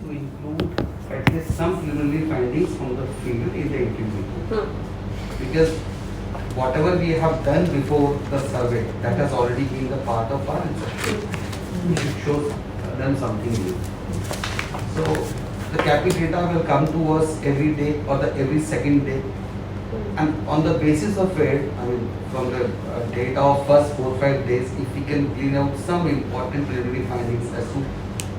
to include at least some preliminary findings from the field in the interim report. Because whatever we have done before the survey, that has already been the part of our research. We should show them something new. So the CAPI data will come to us every day or every second day, and on the basis of it, I mean, from the data of first 4-5 days, if we can clean out some important preliminary findings as to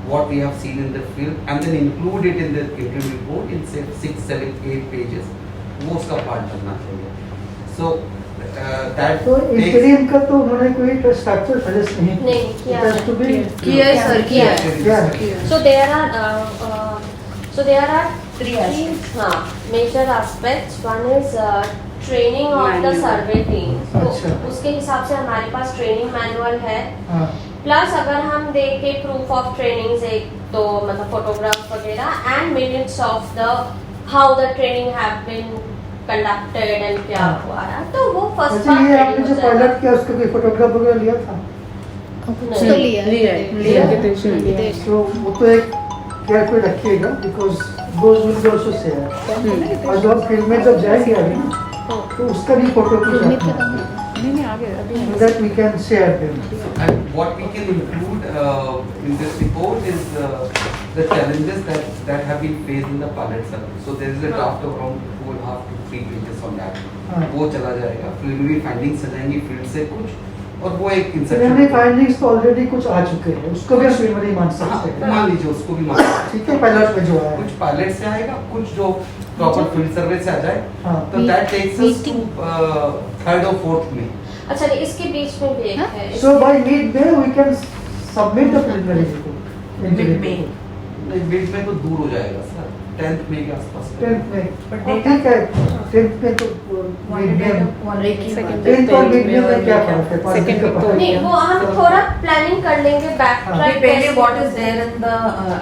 what we have seen in the field, and then include it in the interim report in say 6, 7, 8 pages, वो उसका part बनना चाहिए. So that तो इंटीरियम का तो उन्होंने कोई structure suggest नहीं किया है. So there are three major aspects. One is training of the survey team. तो उसके हिसाब से हमारे पास ट्रेनिंग मैनुअल है. प्लस अगर हम देखें प्रूफ ऑफ ट्रेनिंग एक तो मतलब फोटोग्राफ वगैरह and minutes of the how the training have been conducted and क्या हुआ है. तो वो फर्स्ट पार्ट. ये आपने जो पायलट किया उसका कोई फोटोग्राफ वगैरह लिया था? तो लिया. तो वो तो एक केयर पे रखिएगा because those will be also share. और जब फिल्म में जब जाएंगे अभी तो उसका भी फोटो नहीं आगे अभी that we can share them. And what we can include in this report is the challenges that have been faced in the pilot survey. So there is a draft of around 2.5 to 3 pages on that. वो चला जाएगा. Preliminary findings आ जाएंगी field से कुछ, और वो एक preliminary findings तो ऑलरेडी कुछ आ चुके हैं, उसको भी preliminary मान सकते हैं. मान लीजिए उसको भी मान. ठीक है, पायलट में जो आया कुछ पायलट से आएगा, कुछ जो प्रॉपर फील्ड सर्वे से आ जाए, तो that takes us to 3rd or 4th May. अच्छा, इसके बीच में भी एक है. So by mid-May we can submit the preliminary report. Mid-May नहीं, mid-May तो दूर हो जाएगा सर. 10th May के आसपास. 10th May. ठीक है. 10th May तो mid-May. 10th और mid-May में क्या फर्क है? Second week तो नहीं, वो हम थोड़ा प्लानिंग कर लेंगे. बैक ट्रैक पहले what is there in the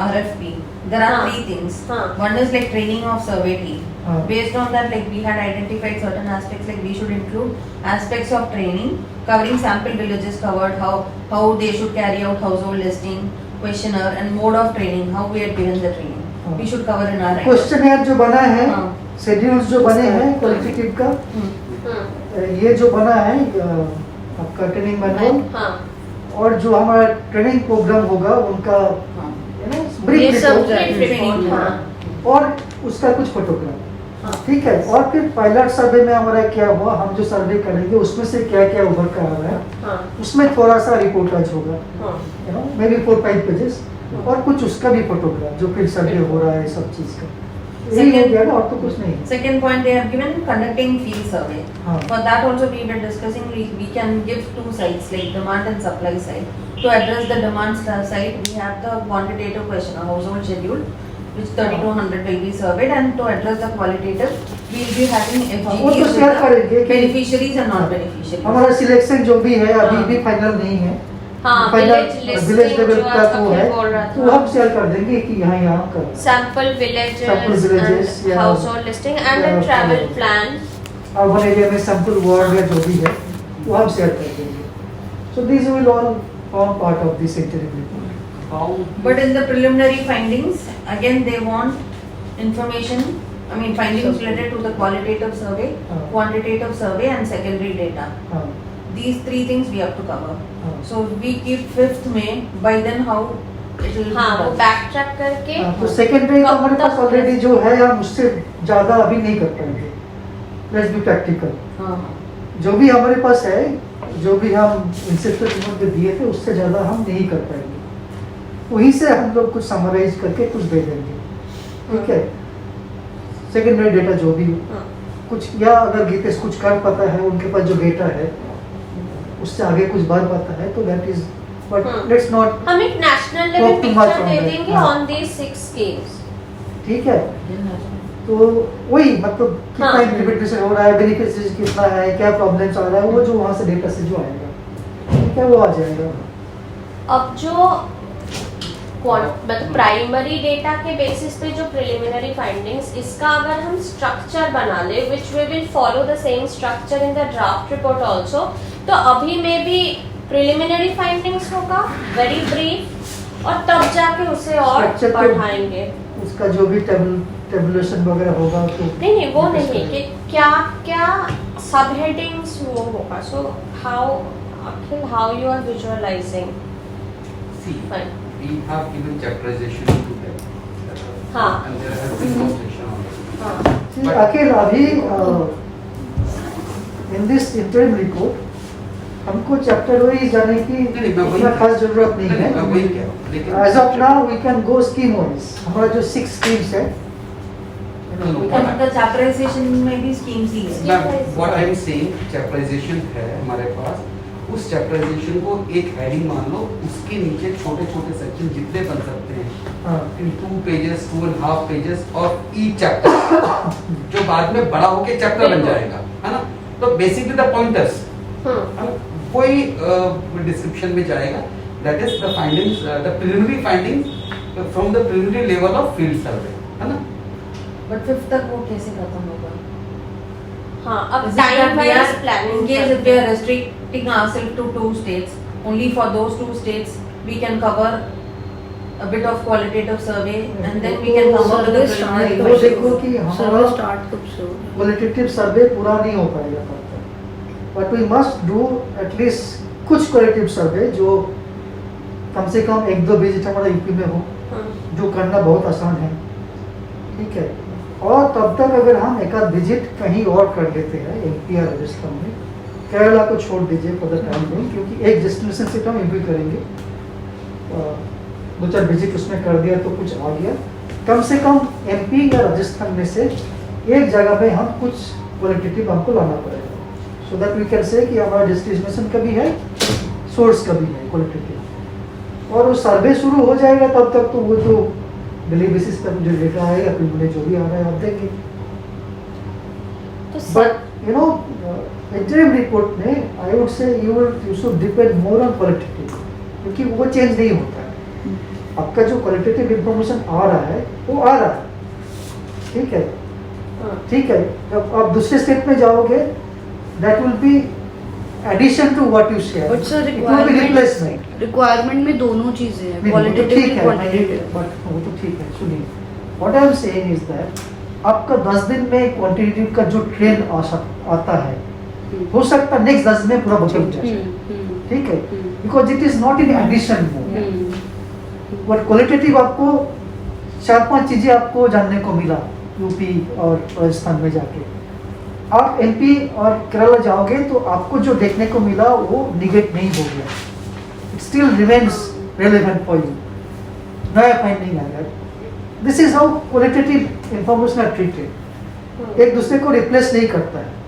RFP. There are 3 things. One is like training of survey team. Based on that, like we had identified certain aspects, like we should include aspects of training covering sample villages covered, how they should carry out household listing, questionnaire and mode of training, how we had given the training. We should cover in our questionnaire जो बना है, schedules जो बने हैं qualitative का, ये जो बना है आपका ट्रेनिंग मैनुअल, और जो हमारा ट्रेनिंग प्रोग्राम होगा उनका ब्रीफ रिपोर्ट और उसका कुछ फोटोग्राफ. ठीक है. और फिर पायलट सर्वे में हमारा क्या हुआ, हम जो सर्वे करेंगे उसमें से क्या क्या उभर कर आ रहा है, उसमें थोड़ा सा रिपोर्टेज होगा, मे बी 4-5 पेजेस, और कुछ उसका भी फोटोग्राफ जो फिर सर्वे हो रहा है सब चीज का. यही हो गया ना, और तो कुछ नहीं. Second point they have given conducting field survey. For that also we were discussing, we can give 2 sides like demand and supply side. To address the demand side, we have the quantitative question, a household schedule, which 3200 will be surveyed, and to address the qualitative, we will be having FGTs with beneficiaries and non-beneficiaries. हमारा selection जो भी है अभी भी final नहीं है. Village level का वो है, तो हम शेयर कर देंगे कि यहाँ कर sample villages, household listing and travel plan, urban area में सैंपल वार्ड या जो भी है वो हम शेयर कर देंगे. So this will all form part of this इंटीरियम report. But in the preliminary findings, again they want information, I mean findings related to the qualitative survey, quantitative survey and secondary data. These 3 things we have to cover. So we keep 5th May, by then how it will वो back track करके. तो secondary तो हमारे पास already जो है, हम उससे ज़्यादा अभी नहीं कर पाएंगे. Let's be practical. जो भी हमारे पास है, जो भी हम इंसेप्टर रिपोर्ट में दिए थे, उससे ज़्यादा हम नहीं कर पाएंगे. वहीं से हम लोग कुछ समराइज करके कुछ दे देंगे. ठीक है. सेकेंडरी डेटा जो भी कुछ, या अगर गीतेश कुछ कर पाता है, उनके पास जो डेटा है उससे आगे कुछ बढ़ पाता है, तो that is, but let's not, हम एक नेशनल लेवल पिक्चर दे देंगे ऑन दीस 6 स्कीम्स. ठीक है. तो वही मतलब कितना इम्प्लीमेंटेशन हो रहा है, बेनिफिशियरीज कितना है, क्या प्रॉब्लम्स आ रहा है, वो जो वहाँ से डेटा से जो आएगा, ठीक है, वो आ जाएगा. अब जो मतलब प्राइमरी डेटा के बेसिस पे जो प्रिलिमिनरी फाइंडिंग्स, इसका अगर हम स्ट्रक्चर बना ले, which we will follow the same structure in the draft report also, तो अभी में भी प्रिलिमिनरी फाइंडिंग्स होगा, वेरी ब्रीफ, और तब जाके उसे और Structure को- बढ़ाएंगे। उसका जो भी टेबुलेशन वगैरह होगा तो नहीं वो नहीं कि क्या क्या सब हेडिंग्स वो होगा। So how Akhil how you are visualizing. See, Fine. we have given chapterization to them. हाँ। And there has been completion on it. हाँ See, अखिल अभी इन दिस इंटरिम रिपोर्ट हमको चैप्टर वाइज जाने की नहीं, मैं वही इतना खास जरूरत नहीं नहीं, मैं वही है। कह रहा हूँ, लेकिन as of now we can go scheme wise. हमारा जो 6 स्कीम्स है The chapterization में भी schemes ही है। what I am saying, chapterization है हमारे पास, उस chapterization को एक heading मान लो, उसके नीचे छोटे छोटे सेक्शन जितने बन सकते हैं हाँ in 2 pages, 2.5 pages और each chapter जो बाद में बड़ा होके चैप्टर बन जाएगा, है ना? तो बेसिकली द पॉइंटर्स कोई डिस्क्रिप्शन में जाएगा, that is the findings, the preliminary findings from the preliminary level of field survey, है ना? But 5th तक वो कैसे खत्म होगा? हाँ अब Is it that time we wise are- planning in case if we are restricting ourselves to 2 states, only for those 2 states we can cover a bit of qualitative survey and then we can come up with a preliminary तो questions. देखो कि सर्वे हमारा start कब से होगा? Qualitative सर्वे पूरा नहीं हो पाएगा तब तक, but we must do at least कुछ क्वालिटेटिव सर्वे जो कम से कम 1-2 विजिट हमारा यूपी में हो, जो करना बहुत आसान है, ठीक है। और तब तक अगर हम एक आध विजिट कहीं और कर लेते हैं एमपी या राजस्थान में, केरला को छोड़ दीजिए फॉर द टाइम बिंग, क्योंकि एक डेस्टिनेशन से हम एमपी करेंगे, 2-4 विजिट उसमें कर दिया तो कुछ आ गया। कम से कम एमपी या राजस्थान में से एक जगह पे हम कुछ क्वालिटेटिव हमको लाना पड़ेगा, so that we can say कि हमारा डेस्टिनेशन का भी है, सोर्स का भी है क्वालिटेटिव। और वो सर्वे शुरू हो जाएगा तब तक तो वो तो डेली बेसिस पर जो डेटा आएगा फिर मुझे जो भी आ रहा है आप देंगे। तो but you know interim report में I would say you should depend more on qualitative, क्योंकि वो चेंज नहीं होता है। आपका जो क्वालिटेटिव इंफॉर्मेशन आ रहा है वो आ रहा है, ठीक है, ठीक है। जब आप दूसरे स्टेट में जाओगे that will be addition to what you share, but sir it will be replacement. Requirement में दोनों चीजें हैं, नहीं, वो तो क्वालिटेटिव ठीक और है, क्वांटिटेटिव। बट वो तो ठीक है, सुनिए what I am saying is that आपका 10 दिन में क्वांटिटेटिव का जो ट्रेंड आता है, हो सकता है नेक्स्ट 10 में पूरा बदल जाए, ठीक है, because it is not in addition mode. But qualitative आपको 4-5 चीजें आपको जानने को मिला यूपी और राजस्थान में जाके। आप एमपी और केरला जाओगे तो आपको जो देखने को मिला वो निगेट नहीं हो गया, it still remains relevant for you, नया फाइंडिंग आएगा। This is how qualitative information are treated, एक दूसरे को रिप्लेस नहीं करता है।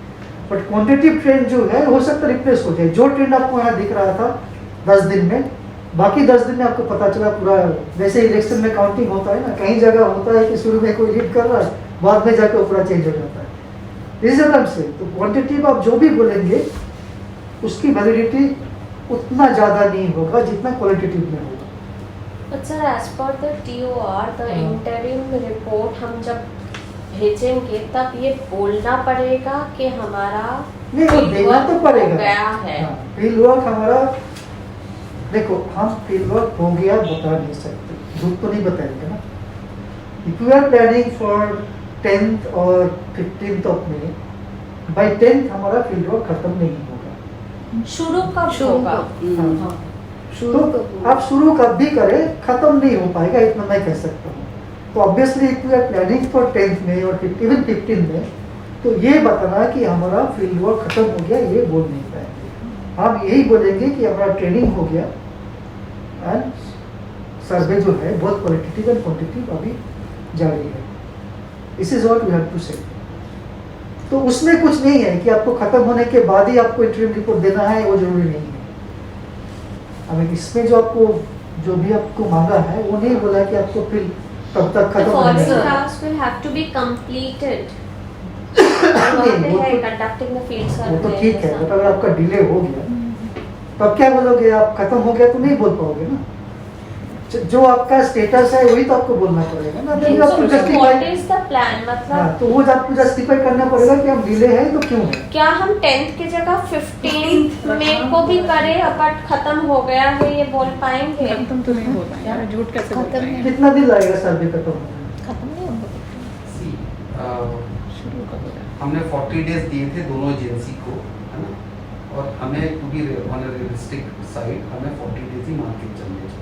बट क्वांटिटेटिव ट्रेंड जो है हो सकता है रिप्लेस हो जाए, जो ट्रेंड आपको यहाँ दिख रहा था 10 दिन में, बाकी 10 दिन में आपको पता चला पूरा, जैसे इलेक्शन में काउंटिंग होता है ना, कई जगह होता है कि शुरू में कोई लीड कर रहा है, बाद में जाकर पूरा चेंज हो जाता है। रिजल्ट से तो क्वांटिटेटिव आप जो भी बोलेंगे उसकी वैलिडिटी उतना ज़्यादा नहीं होगा जितना क्वालिटेटिव में होगा। But sir, as per the TOR, the interim report हम जब भेजेंगे तब ये बोलना पड़ेगा कि हमारा नहीं वो field देना work तो हो पड़ेगा, गया है। फील्ड वर्क हमारा, देखो हम फील्ड वर्क हो गया बता नहीं सकते, झूठ तो नहीं बताएंगे ना। If you are planning for 10th और 15th of May, bye 10th हमारा फील्ड वर्क खत्म नहीं होगा। शुरू कब होगा? हाँ। तो आप शुरू कब भी करें खत्म नहीं हो पाएगा, इतना मैं कह सकता हूँ। तो obviously if you are planning for 10th में और इवन 15th में, तो ये बताना कि हमारा फील्ड वर्क खत्म हो गया ये बोल नहीं पाएंगे। हम यही बोलेंगे कि हमारा ट्रेनिंग हो गया एंड सर्वे जो है बहुत क्वालिटेटिव एंड क्वांटिटेटिव अभी जारी है। This is what we have to say. तो उसमें कुछ नहीं है कि आपको खत्म होने के बाद ही आपको इंटरिम रिपोर्ट देना है, वो जरूरी नहीं है। हमें इसमें जो आपको जो भी आपको मांगा है वो नहीं बोला कि आपको फिर तब तक The खत्म following होने tasks will have to be completed. नहीं, वो तो- conducting the field वो तो survey. ठीक है, बट अगर आपका डिले हो गया तो अब क्या बोलोगे, आप खत्म हो गया तो नहीं बोल पाओगे ना। जो आपका स्टेटस है वही तो आपको बोलना पड़ेगा ना, नहीं आपको what justify, is the plan हाँ मतलब तो वो आपको जस्टिफाई करना पड़ेगा कि हम डिले है तो क्यों है। क्या हम 10th की जगह 15th मई को भी करें बट खत्म हो गया है ये बोल पाएंगे? खत्म तो नहीं होता यार, झूठ कैसे बोल पाएंगे? कितना दिन लगेगा सर्वे खत्म होने में? खत्म नहीं होगा, See, शुरू कब होगा? हमने 40 डेज दिए थे दोनों एजेंसी को, है ना, और हमें to be on a realistic side हमें 40 डेज ही मार्केट चलने चाहिए।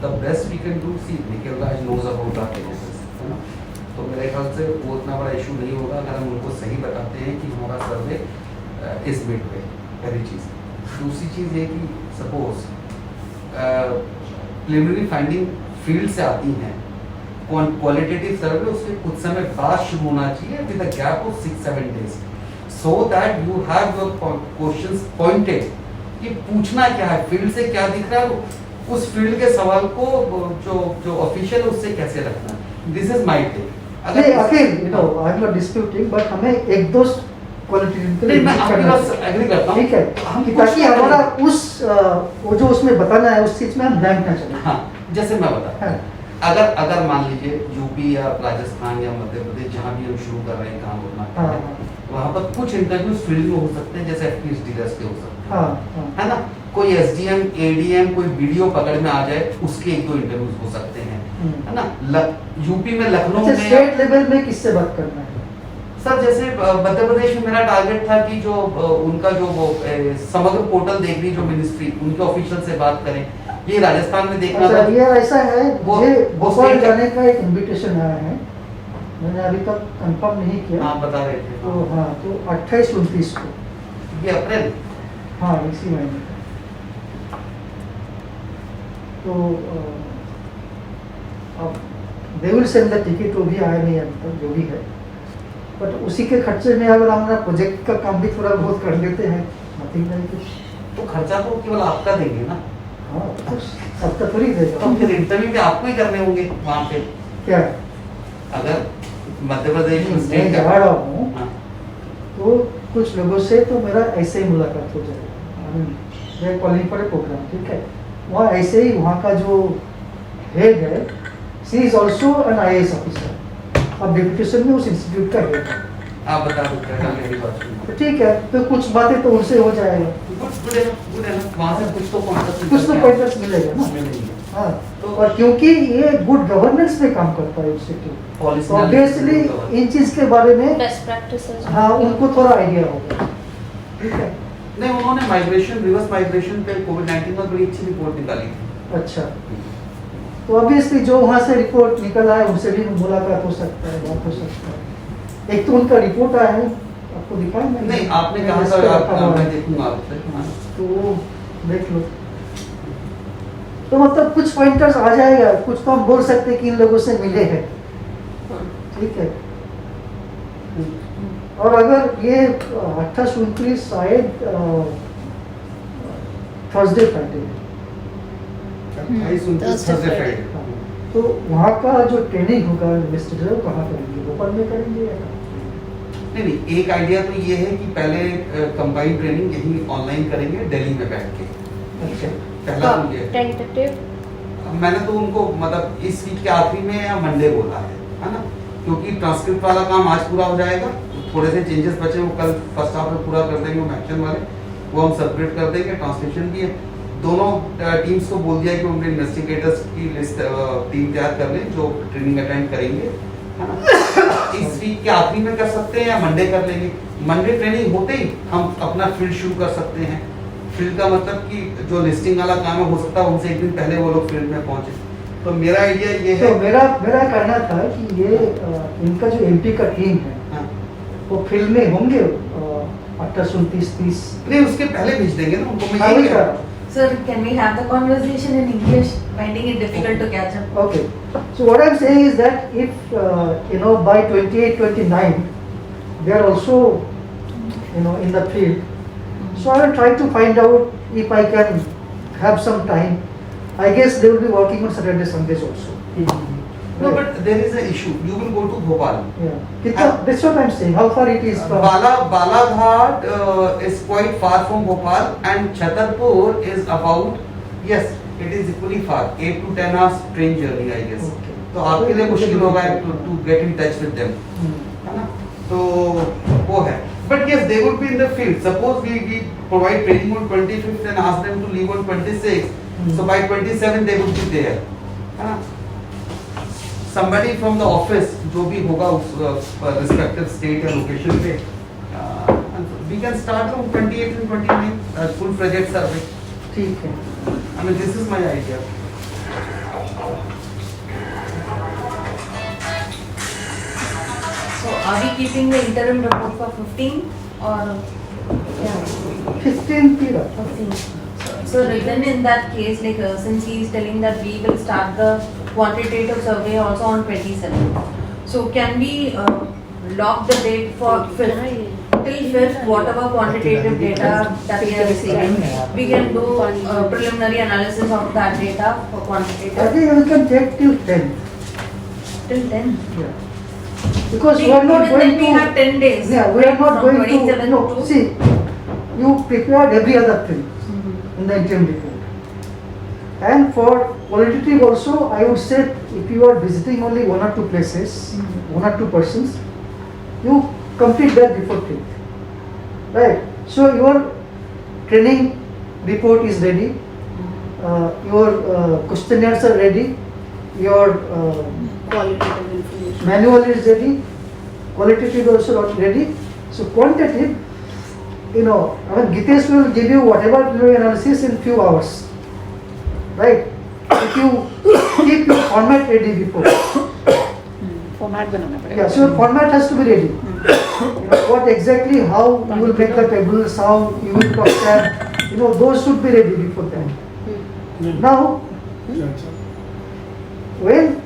The best we can do, see Nikhil Raj knows about our cases, है ना, तो मेरे ख्याल से वो उतना बड़ा इशू नहीं होगा अगर हम उनको सही बताते हैं कि हमारा सर्वे इस मिड पे। पहली चीज़। दूसरी चीज़ ये कि सपोज प्रिलिमिनरी फाइंडिंग फील्ड से आती हैं, क्वालिटेटिव सर्वे उसके कुछ समय बाद शुरू होना चाहिए with a gap of 6-7 days, so that you have your questions pointed कि पूछना क्या है, फील्ड से क्या दिख रहा है, उस फील्ड के सवाल को जो ऑफिशियल है उससे कैसे रखना है। This is my take. नहीं Akhil, you know I am not disputing, but हमें एक दो क्वालिटेटिव नहीं, मैं आपकी बात से एग्री करता हूं। ठीक है, कि ताकि हमारा उस वो जो उसमें बताना है उस चीज में हम ब्लैंक ना चले। हाँ, जैसे मैं बता, हाँ। अगर मान लीजिए यूपी या राजस्थान या मध्य प्रदेश जहाँ भी हम शुरू कर रहे हैं काम अपना, हाँ। वहाँ पर कुछ इंटरव्यूज फील्ड में हो सकते हैं, जैसे एफपीएस डीलर्स के हो सकते हैं, हाँ, हाँ। है ना, कोई एसडीएम एडीएम कोई वीडियो पकड़ में आ जाए उसके 1-2 इंटरव्यूज हो सकते हैं, है ना। यूपी में लखनऊ अच्छा, में स्टेट लेवल में किससे बात करना है? सर जैसे मध्य प्रदेश में मेरा टारगेट था कि जो उनका जो वो समग्र पोर्टल देख रही जो मिनिस्ट्री उनके ऑफिशियल से बात करें। ये राजस्थान में देखना अच्छा, था। ये ऐसा है, वो- मुझे वो भोपाल state- जाने का एक इनविटेशन आया है, मैंने अभी तक कंफर्म नहीं किया। हाँ बता रहे थे। तो हाँ, तो 28-29 को, ये अप्रैल। हाँ इसी महीने का। तो अब they will send the ticket, वो भी आया नहीं अभी तक, जो भी है, बट उसी के खर्चे में अगर हम अपना प्रोजेक्ट का काम भी थोड़ा बहुत कर लेते हैं, नथिंग नहीं कुछ। तो खर्चा तो केवल आपका देंगे ना, हाँ कुछ सबका थोड़ी देगा। तो फिर इंटरव्यू भी आपको ही करने होंगे वहाँ पे। क्या अगर मध्य प्रदेश में मैं स्टेट जा रहा हूँ हाँ, तो कुछ लोगों से तो मेरा ऐसे ही मुलाकात हो जाएगा, मैं कॉलिंग पर प्रोग्राम, ठीक है, वहाँ ऐसे ही वहाँ का जो हेड है, she is also an IAS officer, अब डिप्यूटेशन में उस इंस्टीट्यूट का हेड है, आप बता दो क्या मेरी बात सुनो। तो ठीक है, तो कुछ बातें तो उनसे हो जाएगा, गुड है ना, वहाँ से कुछ तो कॉन्टेक्ट कुछ तो पॉइंटर्स मिलेगा ना। मिलेंगे। हाँ, तो और क्योंकि ये गुड गवर्नेंस में काम करता है इंस्टीट्यूट, पॉलिसी ऑब्वियसली इन चीज के बारे में बेस्ट प्रैक्टिसेस। हाँ उनको थोड़ा आइडिया होगा, ठीक है। नहीं, उन्होंने माइग्रेशन रिवर्स माइग्रेशन पे कोविड-19 में बड़ी अच्छी रिपोर्ट निकाली थी। अच्छा, तो ऑब्वियसली जो वहाँ से रिपोर्ट निकल आया उनसे भी मुलाकात हो सकता है, बात हो सकता है। एक तो उनका रिपोर्ट आया है, आपको दिखाया मैंने? नहीं, आपने कहा इस था पे आप रखा हुआ मैं है। देखूंगा आपसे। हाँ। तो वो देख लो, तो मतलब कुछ पॉइंटर्स आ जाएगा, कुछ तो हम बोल सकते हैं कि इन लोगों से मिले हैं, ठीक है। और अगर ये 28-29 शायद थर्सडे फ्राइडे, 28-29 Thursday, Friday। तो वहाँ का जो ट्रेनिंग होगा इन्वेस्टिगेटर कहाँ करेंगे, भोपाल में करेंगे या कहाँ? नहीं, एक आइडिया तो ये है कि पहले कंबाइंड ट्रेनिंग यही ऑनलाइन करेंगे दिल्ली में बैठ के। अच्छा, पहला तो ये टेंटेटिव मैंने तो उनको मतलब इस वीक के आखिरी में या मंडे बोला है ना, क्योंकि ट्रांसक्रिप्ट वाला काम आज पूरा हो जाएगा, थोड़े से चेंजेस बचे वो कल फर्स्ट हाफ में पूरा कर देंगे, वो एक्शन वाले वो हम सेपरेट कर देंगे। ट्रांसलेशन भी है, दोनों टीम्स को बोल दिया है कि उनके इन्वेस्टिगेटर्स की लिस्ट टीम तैयार कर लें जो ट्रेनिंग अटेंड करेंगे, है ना। इस वीक के आखिरी में कर सकते हैं या मंडे कर लेंगे। मंडे ट्रेनिंग होते ही हम अपना फील्ड शुरू कर सकते हैं। फील्ड का मतलब कि जो लिस्टिंग वाला काम है हो सकता है उनसे एक दिन पहले वो लोग फील्ड में पहुंचे। तो मेरा आइडिया ये है, तो मेरा कहना था कि ये इनका जो MP का टीम है हाँ, वो फील्ड में होंगे 28-29-30। नहीं उसके पहले भेज देंगे ना उनको। मैं हाँ, यही वही कह कह रहा रहा हूँ। हूँ। Sir, can we have the conversation in English? Finding it difficult to catch up. Okay. So what I'm saying is that if by 28-29 they are also in the field. So I will try to find out if I can have some time. I guess they will be working on Saturday, Sundays also. No, but there is an issue. You will go to Bhopal. Yeah. That's what I'm saying. How far it is from? Balaghat is quite far from Bhopal, and Chhatarpur is about it is equally far. 8 to 10 hours train journey, I guess. Okay. तो आपके लिए मुश्किल होगा to get in touch with them, है ना? तो वो है. But yes, they would be in the field. Suppose we provide training on 25th and ask them to leave on 26th. So by 27 they would be there, है ना? Somebody from the office जो भी होगा उस respective state या location पे, we can start from 28th and 29th full project survey. ठीक है. I mean, this is my idea. So are we keeping the interim report for 15 or 15 period. 15? So then in that case, like since he is telling that we will start the quantitative survey also on 27. So can we lock the date for 5th? Till 5th, whatever quantitative data that we are receiving, we can do preliminary analysis of that data for I quantitative. think we can take till 10. Till 10. Yeah. Because we are not Even going then we to. have 10 days. Yeah, we are not from going to. 27 No, to. see, you prepared every other thing Mhm. in the interim report. And for qualitative also, I would say if you are visiting only 1 or 2 places, 1 or 2 persons, you complete that before 5th. Right? So your training report is ready, your questionnaires are ready, your qualitative information. manual is ready, qualitative also ready. So quantitative, I mean Gitesh will give you whatever analysis in few hours, right? If you keep your format ready before, format बनाना पड़ेगा. yeah, so your format has to be ready. What exactly, how you will make the tables, how you will plot that, those should be ready before that. Now, when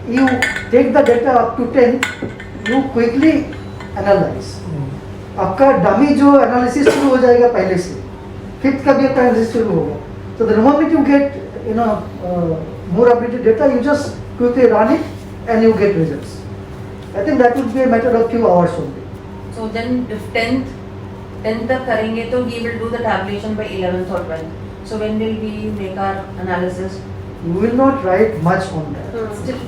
you take the data up to 10, you quickly analyze. आपका dummy जो analysis शुरू हो जाएगा पहले से, 5th का भी आपका एनालिसिस शुरू होगा. So the moment you get more updated data, you just quickly run it and you get results. I think that would be a matter of few hours only. So then if 10th तक करेंगे तो we will do the tabulation by 11th or 12th. So when will we make our analysis? You will not write much on that. Still.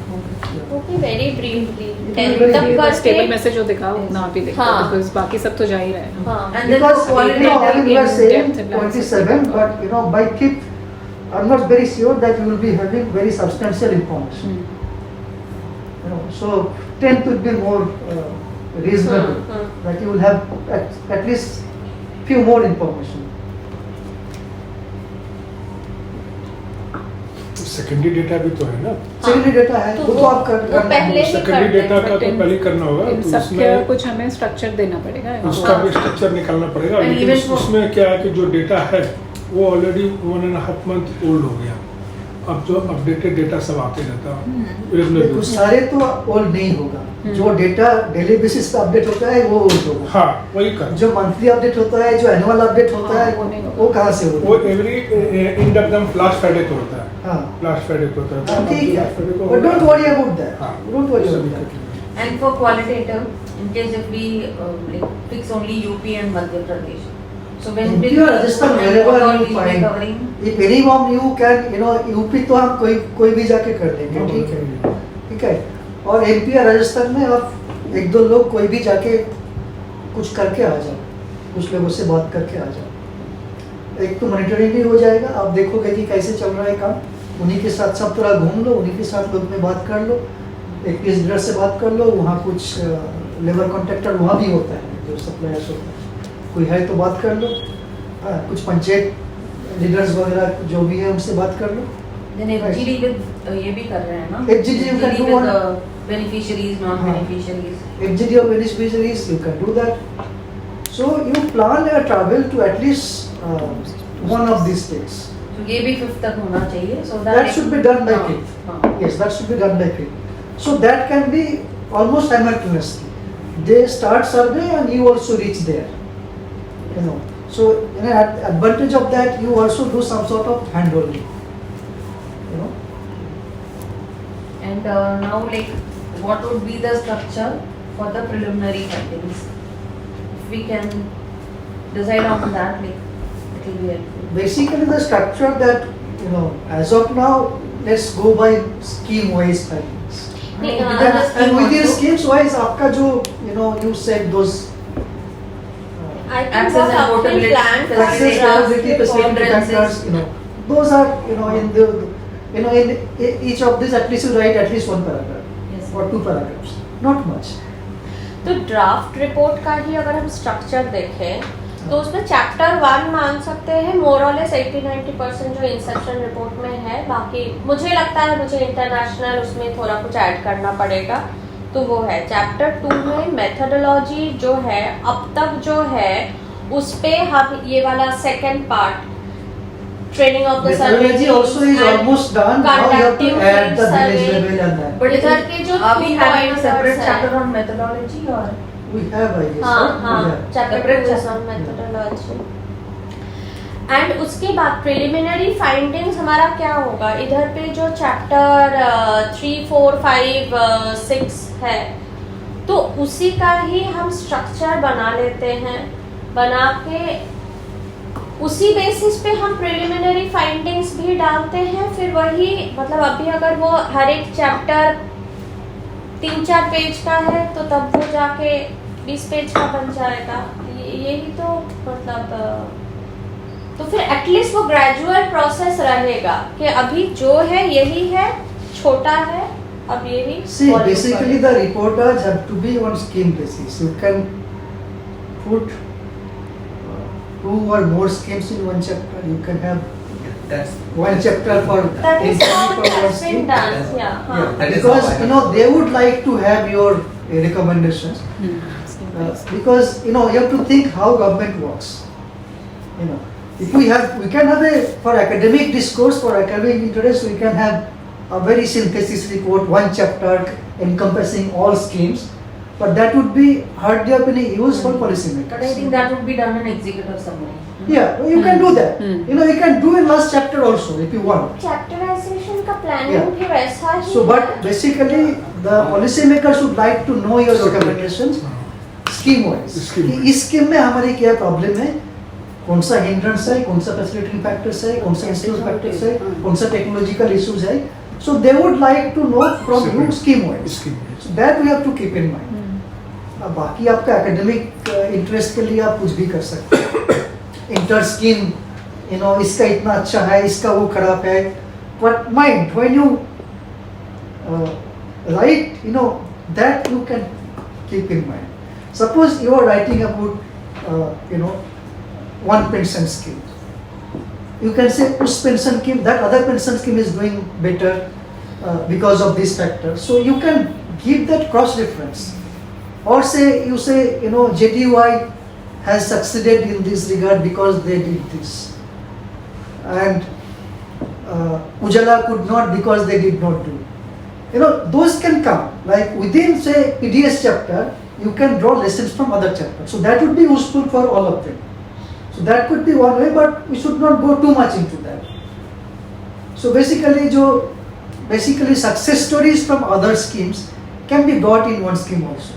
Okay very briefly very 10 तक ये बस table करके message जो दिखाओ उतना आप ही देखो हाँ. बिकॉज़ बाकी सब तो जा ही रहा है. हाँ And then Because for qualitative, I mean, you are in saying depth analysis. 27, but by 5th, I'm not very sure that you will be having very substantial information. So 10th would be more reasonable. That you will have at least few more information. Secondary data भी तो है ना. Secondary data है, तो वो तो आप कर वो पहले ही सेकेंडरी करते डेटा हैं का तो पहले करना होगा. इन तो सब उसमें का कुछ हमें स्ट्रक्चर देना पड़ेगा. उसका भी स्ट्रक्चर निकालना पड़ेगा. And लेकिन even for- उसमें क्या है कि जो डेटा है वो ऑलरेडी 1.5 month ओल्ड हो गया. अब जो अपडेटेड डेटा सब आते रहता है रेगुलर देखो बेसिस. सारे तो ओल्ड नहीं होगा. जो डेटा डेली बेसिस पे अपडेट होता है वो ओल्ड होगा. हाँ वही कर. जो मंथली अपडेट होता है, जो एनुअल अपडेट होता है, वो नहीं होगा. वो कहाँ से वो होगा? एवरी इंडक्टम लास्ट फ्राइडे को होता है. हाँ, लास्ट फ्राइडे को होता है. हाँ, ठीक है. Last Friday को But don't होगा. worry about that. हाँ. Don't worry सभी about that. करके. And for qualitative, in case if we like fix only UP and Madhya Pradesh. So when UP will or Rajasthan, and wherever what all you we'll be find. covering? If any of you can, UP तो हम कोई भी जाके कर देंगे, ठीक है, ठीक है. और एमपी या राजस्थान में आप 1-2 लोग कोई भी जाके कुछ करके आ जाओ, कुछ लोगों से बात करके आ जाओ. एक तो मॉनिटरिंग भी हो जाएगा, आप देखोगे कि कैसे चल रहा है काम. उन्हीं के साथ सब थोड़ा घूम लो, उन्हीं के साथ लोग में बात कर लो, एक पीस डीलर से बात कर लो. वहाँ कुछ लेबर कॉन्ट्रैक्टर वहाँ भी होता है, जो सप्लायर्स होता है, कोई है तो बात कर लो. कुछ पंचायत लीडर्स वगैरह जो भी है उनसे बात कर लो. Then FGD with ये भी कर रहे हैं ना? FGD you can do with one. the beneficiaries, non-beneficiaries. FGD or beneficiaries, you can do that. So you plan a travel to at least one of these states. So ये भी 5th तक होना चाहिए. So that That should be done by हाँ, 5th. हाँ. Yes, that should be done by 5th. So that can be almost simultaneously. They start survey and you also reach there. So advantage of that, you also do some sort of handholding. And now like what would be the structure for the preliminary findings? If we can decide on that, like it will be helpful. Basically the structure that you know, as of now, let's go by scheme wise findings. नहीं, And within schemes wise, आपका जो you know you said those I think Access what and Apple portability, planned was access, portability, facility Conferences. factors, you know, those are you know in the you know in each of these at least you write at least one paragraph Yes. or two paragraphs, not much. तो draft report का ही अगर हम structure देखें तो उसमें chapter 1 मान सकते हैं मोर और लेस 80-90% जो इंसेप्शन रिपोर्ट में है। बाकी मुझे लगता है मुझे इंटरनेशनल उसमें थोड़ा कुछ ऐड करना पड़ेगा, तो वो है चैप्टर 2 में मेथोडोलॉजी जो है अब तक जो है उस पे हम ये वाला second part training of the Methodology also is almost done. Now you have to add the village level and that. But इधर के जो are we 2 having a pointers separate हैं। chapter on methodology or? We have, I guess. हाँ right? हाँ We have. Chapter Separate 2 chapter. On methodology. And उसके बाद preliminary findings हमारा क्या होगा, इधर पे जो चैप्टर 3, 4, 5, 6 है तो उसी का ही हम स्ट्रक्चर बना लेते हैं, बना के उसी बेसिस पे हम प्रिलिमिनरी फाइंडिंग्स भी डालते हैं। फिर वही मतलब अभी अगर वो हर एक चैप्टर 3-4 पेज का है तो तब वो जाके 20 पेज का बन जाएगा। यही तो मतलब तो फिर एटलीस्ट वो ग्रेजुअल प्रोसेस रहेगा कि अभी जो है यही है, छोटा है, अब ये भी See, basically the reporters have to be on scheme basis. You can put 2 or more schemes in one chapter. You can have That's one chapter for that is how for it one has been scheme. done. That is- Yeah, हाँ। yeah, that is Because how I you know they would like to have your recommendations. Because you know you have to think how government works. You know, if we can have for academic discourse, for academic interest, we can have a very synthesis report, one chapter encompassing all schemes. But that would be hardly of any use for policymakers. But I think that would be done in executive summary. Yeah, you can do that. You know, you can do in last chapter also if you want. Chapterisation का planning Yeah. भी वैसा ही So, है। but basically, the policymakers would like to know your recommendations scheme wise. Scheme कि इस scheme में हमारी क्या problem है, कौन सा हिंड्रेंस है, कौन सा फैसिलिटेटिंग फैक्टर्स है, कौन सा इंस्टीट्यूट फैक्टर्स है, कौन सा टेक्नोलॉजिकल इश्यूज है. So they would like to know from you scheme wise. Scheme. So that we have to keep in mind. अब बाकी आपका एकेडमिक इंटरेस्ट के लिए आप कुछ भी कर सकते हैं. इंटर स्कीम यू नो इसका इतना अच्छा है, इसका वो खराब है. But mind when you write you know that you can keep in mind. Suppose you are writing about you know one pension scheme. You can say उस pension scheme, that other pension scheme is doing better because of this factor. So you can give that cross reference. Or say you say you know JDY has succeeded in this regard because they did this, and Ujala could not because they did not do. You know those can come like within say PDS chapter. You can draw lessons from other chapters. So that would be useful for all of them. So that could be one way, but we should not go too much into that. So basically success stories from other schemes can be brought in one scheme also.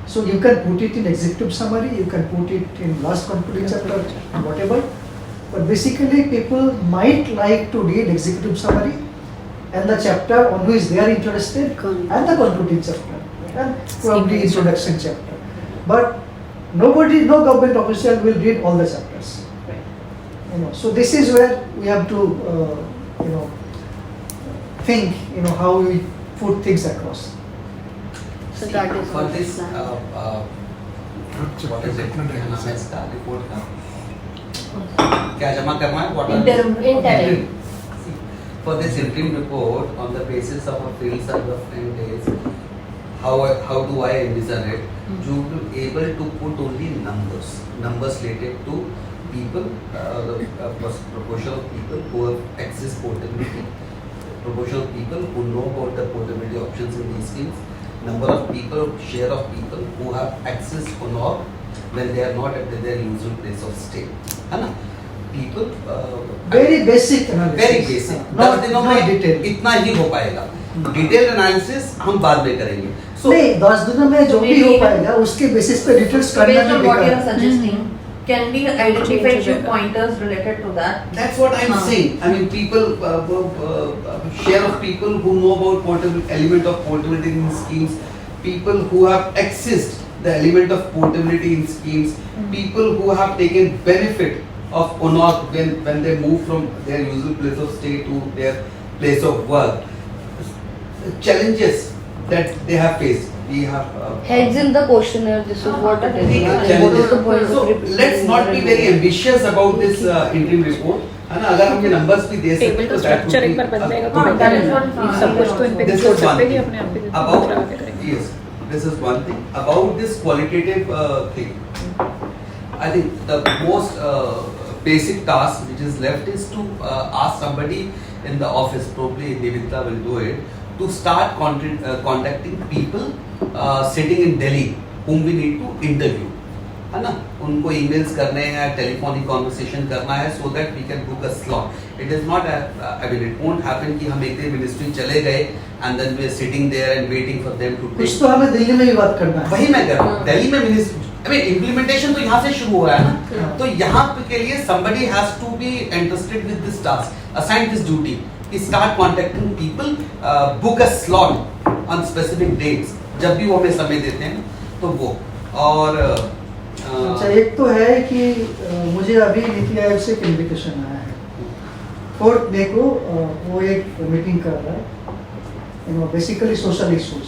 So you can put it in executive summary, you can put it in last concluding chapter, whatever. But basically people might like to read executive summary and the chapter on which they are interested and the concluding chapter and probably introduction chapter. But no government official will read all the chapters. You know, so this is where we have to you know think how we put things across. So that is for this what is it? क्या नाम है इसका report का? क्या जमा करना है? What Interim. For this interim report, on the basis of a field survey is how do I envision it? You will be able to put only numbers related to people, the proportion of people who have access portability, proportion of people who know about the portability options in these schemes, number of people, share of people who have access or not when they are not at their usual place of stay, है ना? People Very basic analysis. very basic. 10 दिनों not में detailed. इतना ही हो पाएगा. Detail analysis हम बाद में करेंगे. नहीं 10 दिनों में जो भी हो पाएगा उसके बेसिस पे डिटेल्स करना Based भी on what you are बेकार. suggesting, Can we identify Change few the- pointers related to that? That's what I'm saying. I mean, people, share of people who know about element of portability in schemes, people who have accessed the element of portability in schemes, people who have taken benefit of ONOC when they move from their usual place of stay to their place of work. Challenges that they have faced. We have Heads in the questionnaire, this is what it is. challenges. What is the point So of repeating let's not be very ambitious about this interim report. है ना, अगर हम ये numbers भी दे सकते table हैं का तो that would स्ट्रक्चर be एक बार बन जाएगा तो हाँ, बेटर that है is ना। what- सब कुछ तो इन पे This छोड़ is सकते one हैं कि thing. अपने आप पे About दूसरा आगे करेंगे। yes, this is one thing. About this qualitative thing, I think the most basic task which is left is to ask somebody in the office, probably Nivedita will do it, to start contacting people sitting in Delhi whom we need to interview. है ना, उनको emails करने हैं, telephonic conversation करना है, so that we can book a slot. It is not, I mean, it won't happen कि हम एक दिन ministry चले गए and then we are sitting there and waiting for them to कुछ take. तो हमें दिल्ली में भी बात करना है। वही मैं कर रहा हूँ, दिल्ली में मिनिस्ट्री, I mean, implementation तो यहाँ से शुरू हो रहा है ना, तो यहाँ के लिए somebody has to be interested with this task, assigned this duty, कि start contacting people, book a slot on specific dates, जब भी वो हमें समय देते हैं, तो वो और अच्छा, एक तो है कि मुझे अभी नीति आयोग से एक इन्विटेशन आया है 4 मई को, वो एक मीटिंग कर रहा है, basically social issues,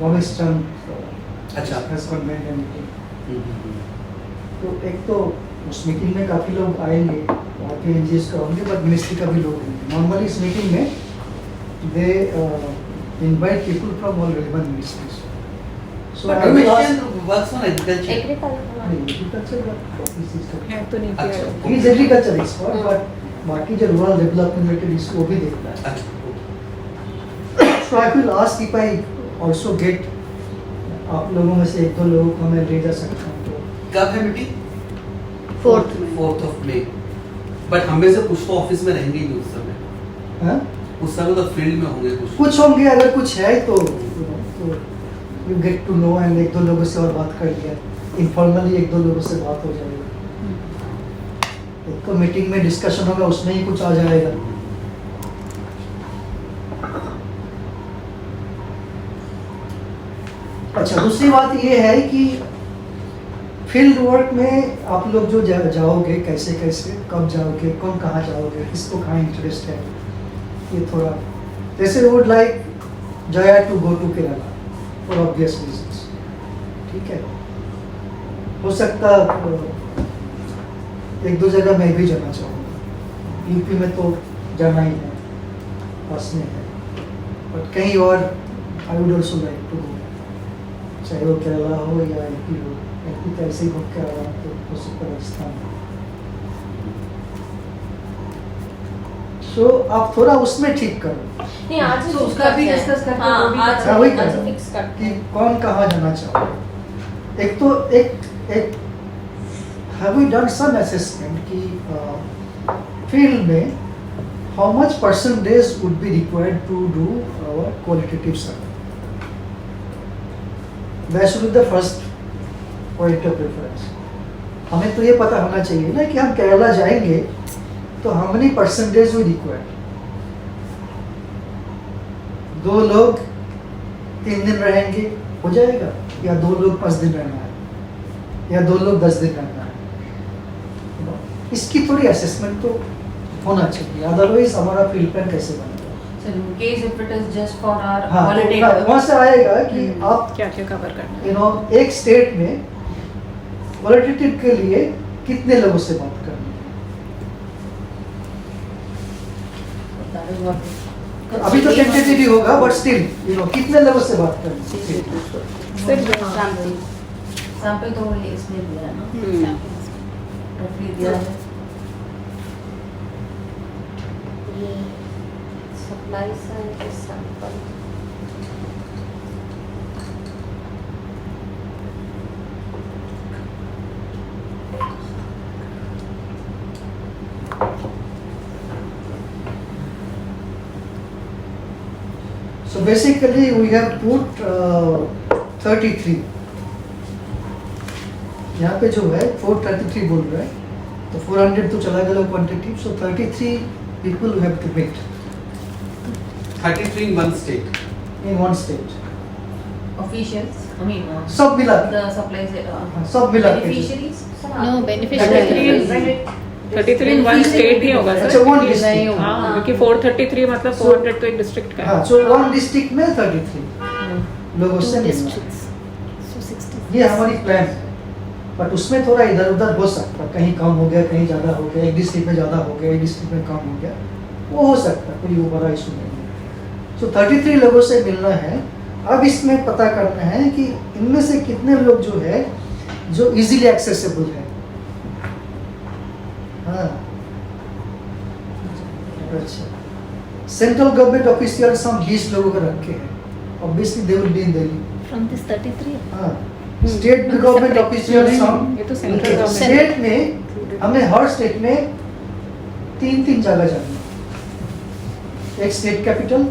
Ramesh Chand अच्छा। हस्बैंड है मीटिंग। तो एक तो उस मीटिंग में काफ़ी लोग आएंगे, आपके एनजीओज का होंगे, बट मिनिस्ट्री का भी लोग होंगे। नॉर्मली इस मीटिंग में they invite people from all relevant ministries. So I will ask works on agriculture. Agriculture है तो नहीं अच्छा। किया he is agriculture expert, but बाकी जो रूरल डेवलपमेंट रिलेटेड इशू वो भी देखता है। अच्छा, so I will ask if I also get, आप लोगों में से 1-2 लोगों को मैं ले जा सकता हूँ तो। कब है मीटिंग? 4th में 4th of May. बट हम में से कुछ तो ऑफिस में रहेंगे ही नहीं उस समय, हाँ? उस समय तो फील्ड में होंगे कुछ। कुछ होंगे, अगर कुछ है तो you get to know, and 1-2 लोगों से और बात कर लिया, इनफॉर्मली 1-2 लोगों से बात हो जाएगा। एक तो मीटिंग में डिस्कशन होगा, उसमें ही कुछ आ जाएगा। अच्छा, दूसरी बात ये है कि फील्ड वर्क में आप लोग जो जाओगे, कैसे कैसे कब जाओगे, कौन कहाँ जाओगे, किसको कहाँ इंटरेस्ट है, ये थोड़ा जैसे would like Jaya to go to Kerala for obvious reasons, ठीक है। हो सकता 1-2 जगह मैं भी जाना चाहूँगा, यूपी में तो जाना ही है, पास में है, बट कहीं और I would also like to go, चाहे वो केरला हो या एमपी हो। एमपी तो ऐसे ही बुक कर रहा तो हो सकता है राजस्थान। सो आप थोड़ा उसमें ठीक करो नहीं, आज ही तो fix उसका भी करते हैं। discuss करके हाँ, वो भी आज हाँ, वही आज करना ही fix करते कि हैं। कौन कहाँ जाना चाहो। एक तो एक have we done some assessment कि फील्ड में how much percentage would be required to do our qualitative survey? That should be the first point of reference. हमें तो ये पता होना चाहिए ना कि हम केरला जाएंगे तो how many percentage we require? 2 लोग 3 दिन रहेंगे हो जाएगा, या 2 लोग 5 दिन रहना है, या 2 लोग 10 दिन रहना है। इसकी थोड़ी असेसमेंट तो होना चाहिए, अदरवाइज हमारा फील्ड प्लान कैसे बनेगा। So in case if it is just for our हाँ, तो qualitative, वहाँ से आएगा कि आप क्या क्या कवर करना है। एक स्टेट में क्वालिटेटिव के लिए कितने लोगों से बात करनी that is what है। अभी तो टेंटेटिव ही होगा, बट स्टिल कितने लोगों से बात करनी है। सैंपल sample तो वो इसमें दिया है ना, roughly दिया है। ये supplies and this sample. So basically we have put 33 यहाँ पे जो है 433 बोल रहा है, तो 400 तो चला गया quantity, so 33 people have to meet 33 in one state. in one state. Officials, I mean, सब मिला के, the supplies, सब मिला के। beneficiaries? No, beneficiary. 33 in one state नहीं होगा अच्छा सर। one नहीं district, होगा। हाँ, क्योंकि 433 मतलब 400 तो एक डिस्ट्रिक्ट का हाँ, है। so one district में 33 लोगों से Two मिलना। districts. So 60. ये हमारी प्लान है, बट उसमें थोड़ा इधर उधर हो सकता है, कहीं कम हो गया, कहीं ज़्यादा हो गया, एक डिस्ट्रिक्ट में ज़्यादा हो गया, एक डिस्ट्रिक्ट में कम हो गया, वो हो सकता है, कोई वो बड़ा इशू नहीं है। सो 33 लोगों से मिलना है। अब इसमें पता करना है कि इनमें से कितने लोग जो है जो इजीली एक्सेसिबल है। हाँ, अच्छा, सेंट्रल गवर्नमेंट ऑफिशियल्स हम 20 लोगों को रखे हैं, obviously they will be in Delhi. From this 33. हाँ, स्टेट गवर्नमेंट ऑफिशियल्स हम ये तो सेंट्रल गवर्नमेंट। स्टेट में हमें हर स्टेट में 3 जगह जाना है, एक स्टेट कैपिटल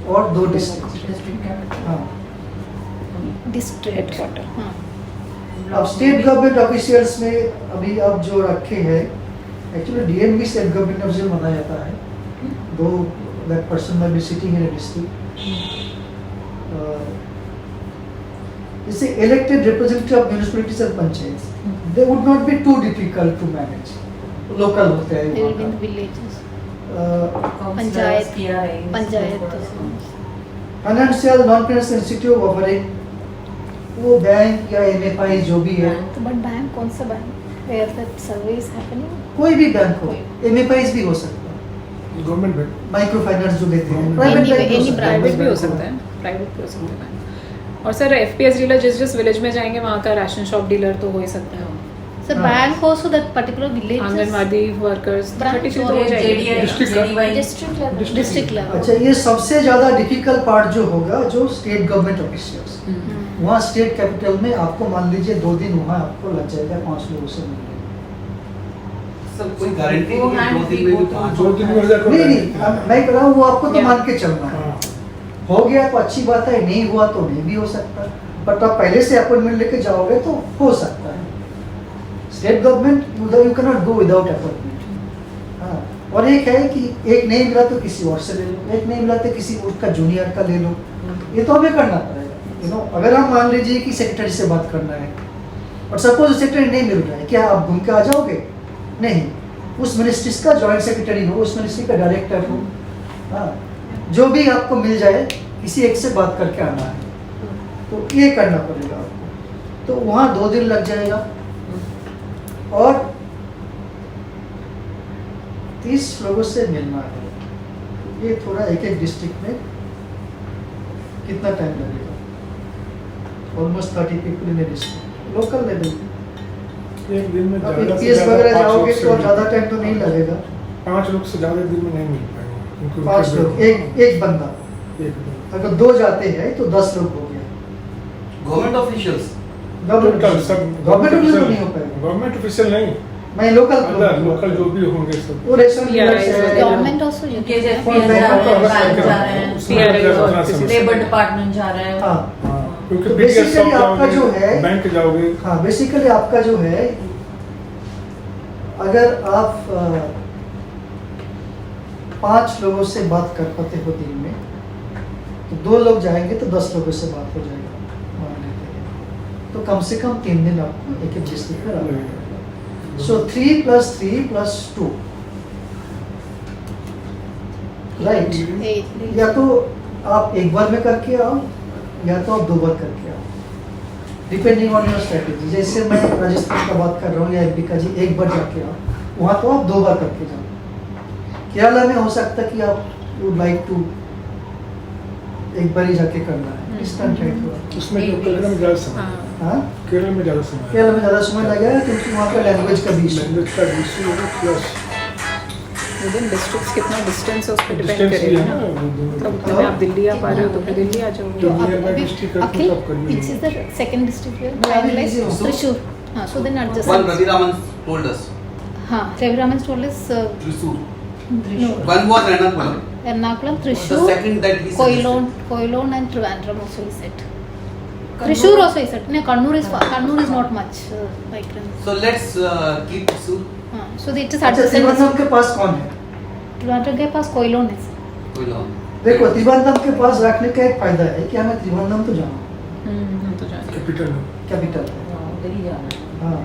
और 2 डिस्ट्रिक्ट। District capital. हाँ, District. Headquarter. हाँ. अब स्टेट गवर्नमेंट ऑफिशियल्स में अभी अब जो रखे हैं, एक्चुअली डीएम भी स्टेट गवर्नमेंट ऑफिशियल माना जाता है, though that person will be sitting in a district. जैसे elected representative of municipalities and panchayat, they would not be too difficult to manage, local होते हैं They will be in वहाँ the villages. का। Panchayat, PRIs, panchayat. Financial non financial institute offering वो bank या MFI जो भी है, तो but bank कौन सा bank? Where that survey is happening? कोई भी बैंक हो, एमएफआई भी हो सकता है, गवर्नमेंट बैंक। माइक्रो फाइनेंस जो देते हैं, Any- प्राइवेट बैंक any हो सकता है। प्राइवेट भी हो सकता है, प्राइवेट भी हो सकता है। और सर एफपीएस डीलर जिस विलेज में जाएंगे वहाँ का राशन शॉप डीलर तो हो ही सकता है। So हाँ. bank also that particular villages. Anganwadi workers Branch 33 तो और हो जाएगी। District का? District level. District level. अच्छा, ये सबसे ज्यादा डिफिकल्ट पार्ट जो होगा जो स्टेट गवर्नमेंट ऑफिशियल्स, हम्म. वहाँ स्टेट कैपिटल में आपको मान लीजिए 2 दिन वहाँ आपको लग जाएगा 5 लोगों से मिलने। सर कोई गारंटी वो नहीं है 2 hand दिन में भी free 5 दो दिन में हो जाएगा। नहीं नहीं, मैं कह रहा हूँ वो आपको तो Yeah. मान के चलना है, हाँ, हो गया तो अच्छी बात है, नहीं हुआ तो नहीं भी हो सकता, बट आप पहले से अपॉइंटमेंट लेके जाओगे तो हो सकता है। State government you can not go without appointment. हाँ, और एक है कि एक नहीं मिला तो किसी और से ले लो, एक नहीं मिला तो किसी उसका जूनियर का ले लो, ये तो हमें करना पड़ेगा। यू नो, अगर हम मान लीजिए कि सेक्रेटरी से बात करना है और सपोज सेक्रेटरी नहीं मिल रहा है, क्या आप घूम के आ जाओगे? नहीं, उस मिनिस्ट्रीज का जॉइंट सेक्रेटरी हो, उस मिनिस्ट्री का डायरेक्टर हो, हाँ, जो भी आपको मिल जाए किसी एक से बात करके आना है, तो ये करना पड़ेगा आपको। तो वहाँ 2 दिन लग जाएगा और 30 लोगों से मिलना है। ये थोड़ा एक एक डिस्ट्रिक्ट में कितना टाइम लगेगा? Almost 30 people in district, local level. एक दिन में अब ज़्यादा से पीएस ज़्यादा वगैरह 5 लोग जाओगे से तो मिल- ज़्यादा टाइम तो नहीं लगेगा। 5 लोग से ज़्यादा दिन में नहीं मिल पाएंगे, क्योंकि 5 लोग, एक बंदा, एक दिन। अगर 2 जाते हैं तो 10 लोग हो गए। गवर्नमेंट ऑफिशियल्स टोटल सब गवर्नमेंट ऑफिस तो नहीं हो पाएगा, गवर्नमेंट ऑफिशियल नहीं, मैं लोकल अदर लोकल जो भी होंगे सब। वो रेशन डीलर्स PRIs है, Government also. In case if For PRIs bank जा रहे हैं, purpose बैंक like जा रहे हैं, उसमें PRIs ज़्यादा और समस्या। लेबर डिपार्टमेंट जा रहे हैं। हाँ। हाँ, क्योंकि तो PTS basically सब आपका जो जाओगे, है- बैंक जाओगे। हाँ, बेसिकली आपका जो है, अगर आप 5 लोगों से बात कर पाते हो दिन में, तो 2 लोग जाएंगे तो 10 लोगों से बात हो जाएगा मान लेते हैं। तो कम से कम 3 दिन आपको एक एक डिस्ट्रिक्ट में रहना पड़ेगा। सो 3 + 3 + 2, राइट? Eight. या तो आप एक बार में करके आओ या तो आप 2 बार करके आओ, डिपेंडिंग ऑन योर स्ट्रेटेजी। जैसे मैं राजस्थान का बात कर रहा हूँ या एमपी का, जी एक बार जाके आओ, वहाँ तो आप 2 बार करके जाओ। केरला में हो सकता है कि आप वुड लाइक टू एक बार ही जाके करना है, डिस्टेंट है थोड़ा। उसमें जो केरल में ज़्यादा समय, हाँ हाँ, केरल में ज़्यादा समय, केरला में ज़्यादा समय लगेगा क्योंकि वहाँ का लैंग्वेज का भी issue है। लैंग्वेज का इशू है, प्लस विद इन डिस्ट्रिक्ट्स कितना डिस्टेंस है उस पर डिपेंड डिस्टेंस भी करेगा है ना। ना। मतलब उतने में आप दिल्ली आ पा रहे हो तो फिर दिल्ली आ तो जाओगे। तो अब nearby अभी district है, अखिल, तो कब करिए? which is the second district where Yeah, finalized? easy also. Thrissur. हाँ, so then adjust. one Ravi Raman told us हाँ, Ravi Raman told us Thrissur, no. one was Ernakulam, Ernakulam, the Thrissur, second that he Koilon and Trivandrum also he said. Thrissur also is it? No, Kannur is far. Kannur is not much migrants. So let's keep Thrissur. So it is अच्छा adjacent. Trivandrum के पास कौन है? Trivandrum के पास कोयलोन है. Koilon. देखो त्रिवेंद्रम के पास रखने का एक फायदा है कि हमें त्रिवेंद्रम तो जाना हम तो जाएंगे. कैपिटल कैपिटल है. उधर ही जाना है. हाँ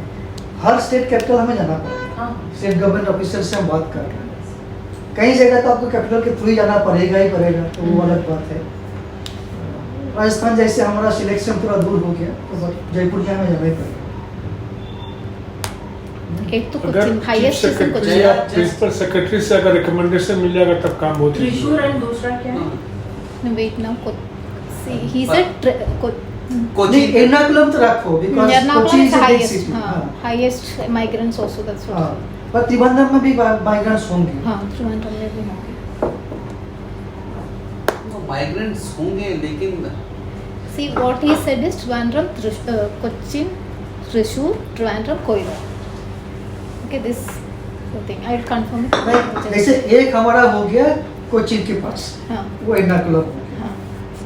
हर स्टेट कैपिटल हमें जाना पड़ेगा. हाँ. स्टेट गवर्नमेंट ऑफिसर से हम बात कर रहे हैं. कई जगह तो आपको कैपिटल के थ्रू ही जाना पड़ेगा ही पड़ेगा, तो वो अलग बात है. राजस्थान जैसे हमारा सिलेक्शन थोड़ा दूर हो गया तो जयपुर में हमें जाना ही पड़ेगा. एक तो अगर Cochin highest chief station secretary Cochin. या प्रिंसिपल सेक्रेटरी से अगर रिकमेंडेशन मिल जाएगा तब काम बहुत easy त्रिशूर होगा. एंड दूसरा क्या है? No, wait now. See, he said नहीं Kochi. एर्नाकुलम तो रखो because Ernakulam Kochi is is the a big highest. City. हाँ, highest migrants also. That's what. हाँ पर त्रिवेंद्रम में भी माइग्रेंट्स होंगे. हाँ, Trivandrum में भी होंगे. माइग्रेंट्स होंगे लेकिन See, what he said is Trivandrum, Cochin, Thrissur, Trivandrum, Koilon. Okay, this thing. I'll confirm it. नहीं, जैसे एक हमारा हो गया कोची के पास, हाँ, वो एर्नाकुलम हो गया. हाँ.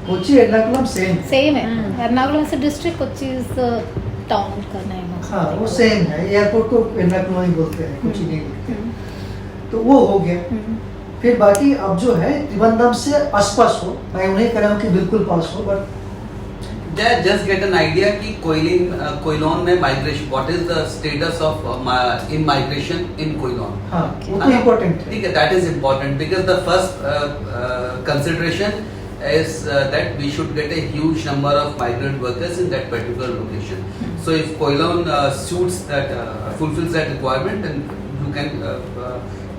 कोची एर्नाकुलम सेम है. Same है. Ernakulam is a district, Kochi is the town का name. हाँ वो सेम है. एयरपोर्ट को एर्नाकुलम ही बोलते हैं, कोची नहीं बोलते हैं. तो वो हो गया. फिर बाकी अब जो है त्रिवेंद्रम से आसपास हो, मैं उन्हें कह रहा हूँ कि बिल्कुल पास हो, but just get an idea कि कोइलोन में migration, what is the status of in migration in Koilon. हाँ वो तो इम्पोर्टेंट है. ठीक है, that is important because the first consideration is that we should get a huge number of migrant workers in that particular location. So if Koilon suits that, fulfills that requirement, then you can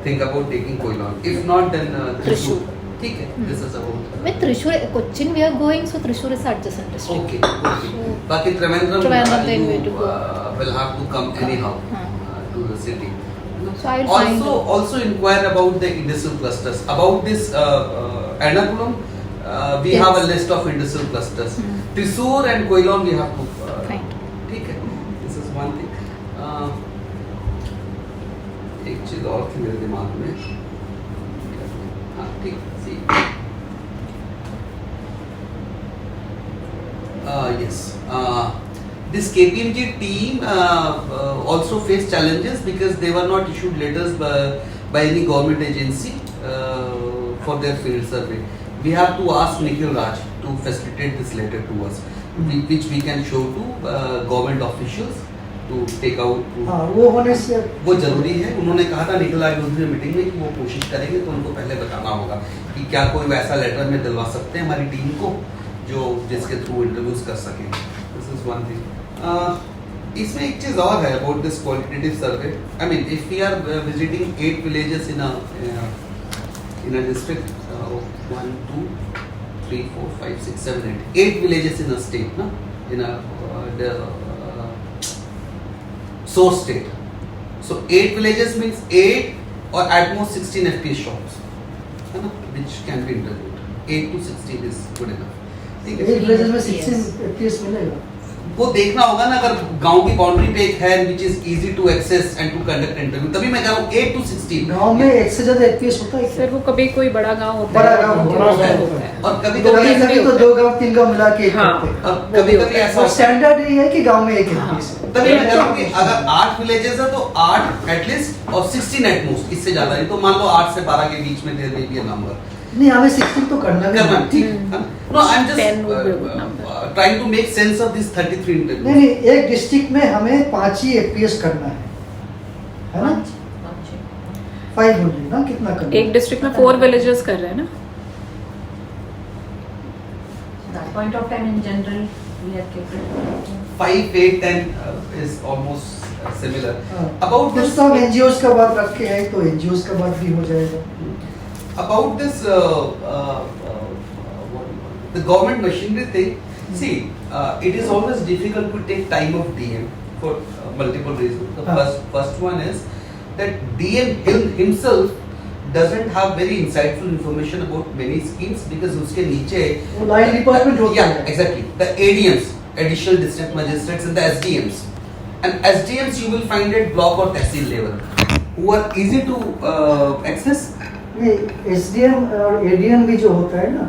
think about taking Koilon. If not, then Thrissur. ठीक है, this is about. With Thrissur, Cochin we are going, so Thrissur is adjacent district. Okay, okay. बाकी Trivandrum then we have to go. will have to come anyhow हाँ. to the city. So I will find out. Also inquire about the industrial clusters. About this Ernakulam, we Yes. have a list of industrial clusters. Thrissur and Koilon we have to. Fine. ठीक है, this is one thing. एक चीज और थी मेरे दिमाग में. हाँ ठीक. See. Yes. This KPMG team also faced challenges because they were not issued letters by any government agency for their field survey. We have to ask Nikhil Raj to facilitate this letter to us, which we can show to government officials to take out. हाँ वो होने से वो जरूरी है. उन्होंने कहा था निखिल राज दूसरी मीटिंग में कि वो कोशिश करेंगे, तो उनको पहले बताना होगा कि क्या कोई वैसा लेटर में दिलवा सकते हैं हमारी टीम को जो जिसके थ्रू इंटरव्यूज कर सकें. This is one thing. इसमें एक चीज और है about this qualitative survey. I mean if we are visiting 8 villages in a district, 1 2 3 4 5 6 7 8 villages in a state, na, in a source state. So 8 villages means 8 or at most 16 FPS shops, है ना, which can be interviewed. 8 to 16 is good enough. ठीक है. एक village में 16 FPS मिलेगा. वो देखना होगा ना, अगर गांव की बाउंड्री पे एक है which is easy to access and to conduct interview, तभी मैं कह रहा हूँ 8 to 16. गांव में एक से ज्यादा FPS होता है. सर वो कभी कोई बड़ा गांव होता बड़ा है, गांव बड़ा होता है. गांव होता है. और कभी कभी कभी कभी तो 2 गांव 3 गांव मिला के एक हाँ. करते हैं. और कभी कभी ऐसा और होता है. स्टैंडर्ड ये है कि गांव में एक FPS है. तभी मैं कह रहा हूँ कि अगर 8 विलेजेस है तो 8 एटलीस्ट और 16 एट मोस्ट, इससे ज्यादा नहीं. तो मान लो 8 से 12 के बीच में there may be a number. नहीं हमें 16 तो करना भी करना है. ठीक. No I am 10 would be a good just number. Trying to make sense of this 33 नहीं इंटरव्यूज. नहीं एक डिस्ट्रिक्ट में हमें 5 ही FPS करना है ना. 5 बोलिए ना कितना करना एक डिस्ट्रिक्ट में 4 विलेजेस कर रहे हैं ना. That point of time in general, we have kept it. 5 8 10 is almost similar. हाँ. About कुछ this तो हम NGOs का बात रख के हैं तो NGOs का बात भी हो जाएगा. about this the government machinery thing. See, it is always difficult to take time of DM for multiple reasons. The first one is that DM himself doesn't have very insightful information about many schemes because उसके नीचे वो line department होता yeah, है. exactly, the ADMs, additional district magistrates, and the SDMs. And SDMs you will find at block or tehsil level who are easy to access. ये SDM और ADM भी जो होता है ना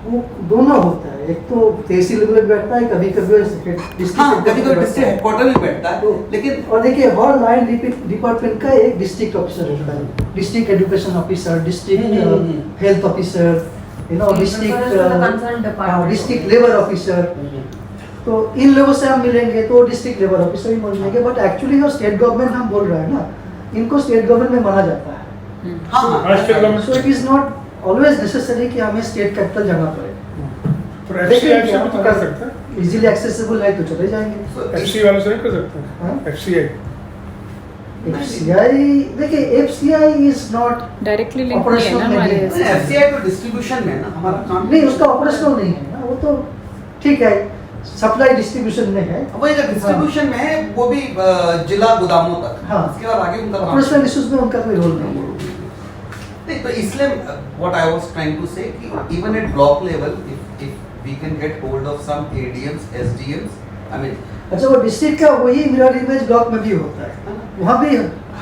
वो दोनों होता है, एक तो तहसील लेवल पे बैठता है, कभी कभी डिस्ट्रिक्ट हाँ, कभी कभी डिस्ट्रिक्ट हेडक्वार्टर में बैठता है, लेकिन और देखिए हर लाइन डिपार्टमेंट का एक डिस्ट्रिक्ट ऑफिसर होता है, district education officer, district health officer, you know, district labour officer. तो इन लोगों से हम मिलेंगे तो डिस्ट्रिक्ट लेबर ऑफिसर ही मिलेंगे, बट एक्चुअली जो स्टेट गवर्नमेंट हम बोल रहे हैं ना, इनको स्टेट गवर्नमेंट में माना जाता है। हाँ, state government so it is not always necessary कि हमें स्टेट कैपिटल जाना पड़े। पर FCI से भी तो कर सकते हैं, इजीली एक्सेसिबल है तो चले जाएंगे। FCI वाले से नहीं कर सकते हाँ? हैं FCI FCI देखिए, FCI is not directly link नहीं है ना हमारे FCI तो डिस्ट्रीब्यूशन में है ना, हमारा काम नहीं, उसका ऑपरेशनल नहीं है ना, वो तो ठीक है, सप्लाई डिस्ट्रीब्यूशन में है। वो एक डिस्ट्रीब्यूशन में है, वो भी जिला गोदामों तक। हाँ। उसके बाद आगे उनका ऑपरेशनल इश्यूज में उनका कोई रोल नहीं है। नहीं, तो इसलिए what I was trying to say कि even at block level if we can get hold of some ADMs SDMs, I mean अच्छा, वो डिस्ट्रिक्ट का वही मिरर इमेज ब्लॉक में भी होता है, वहाँ भी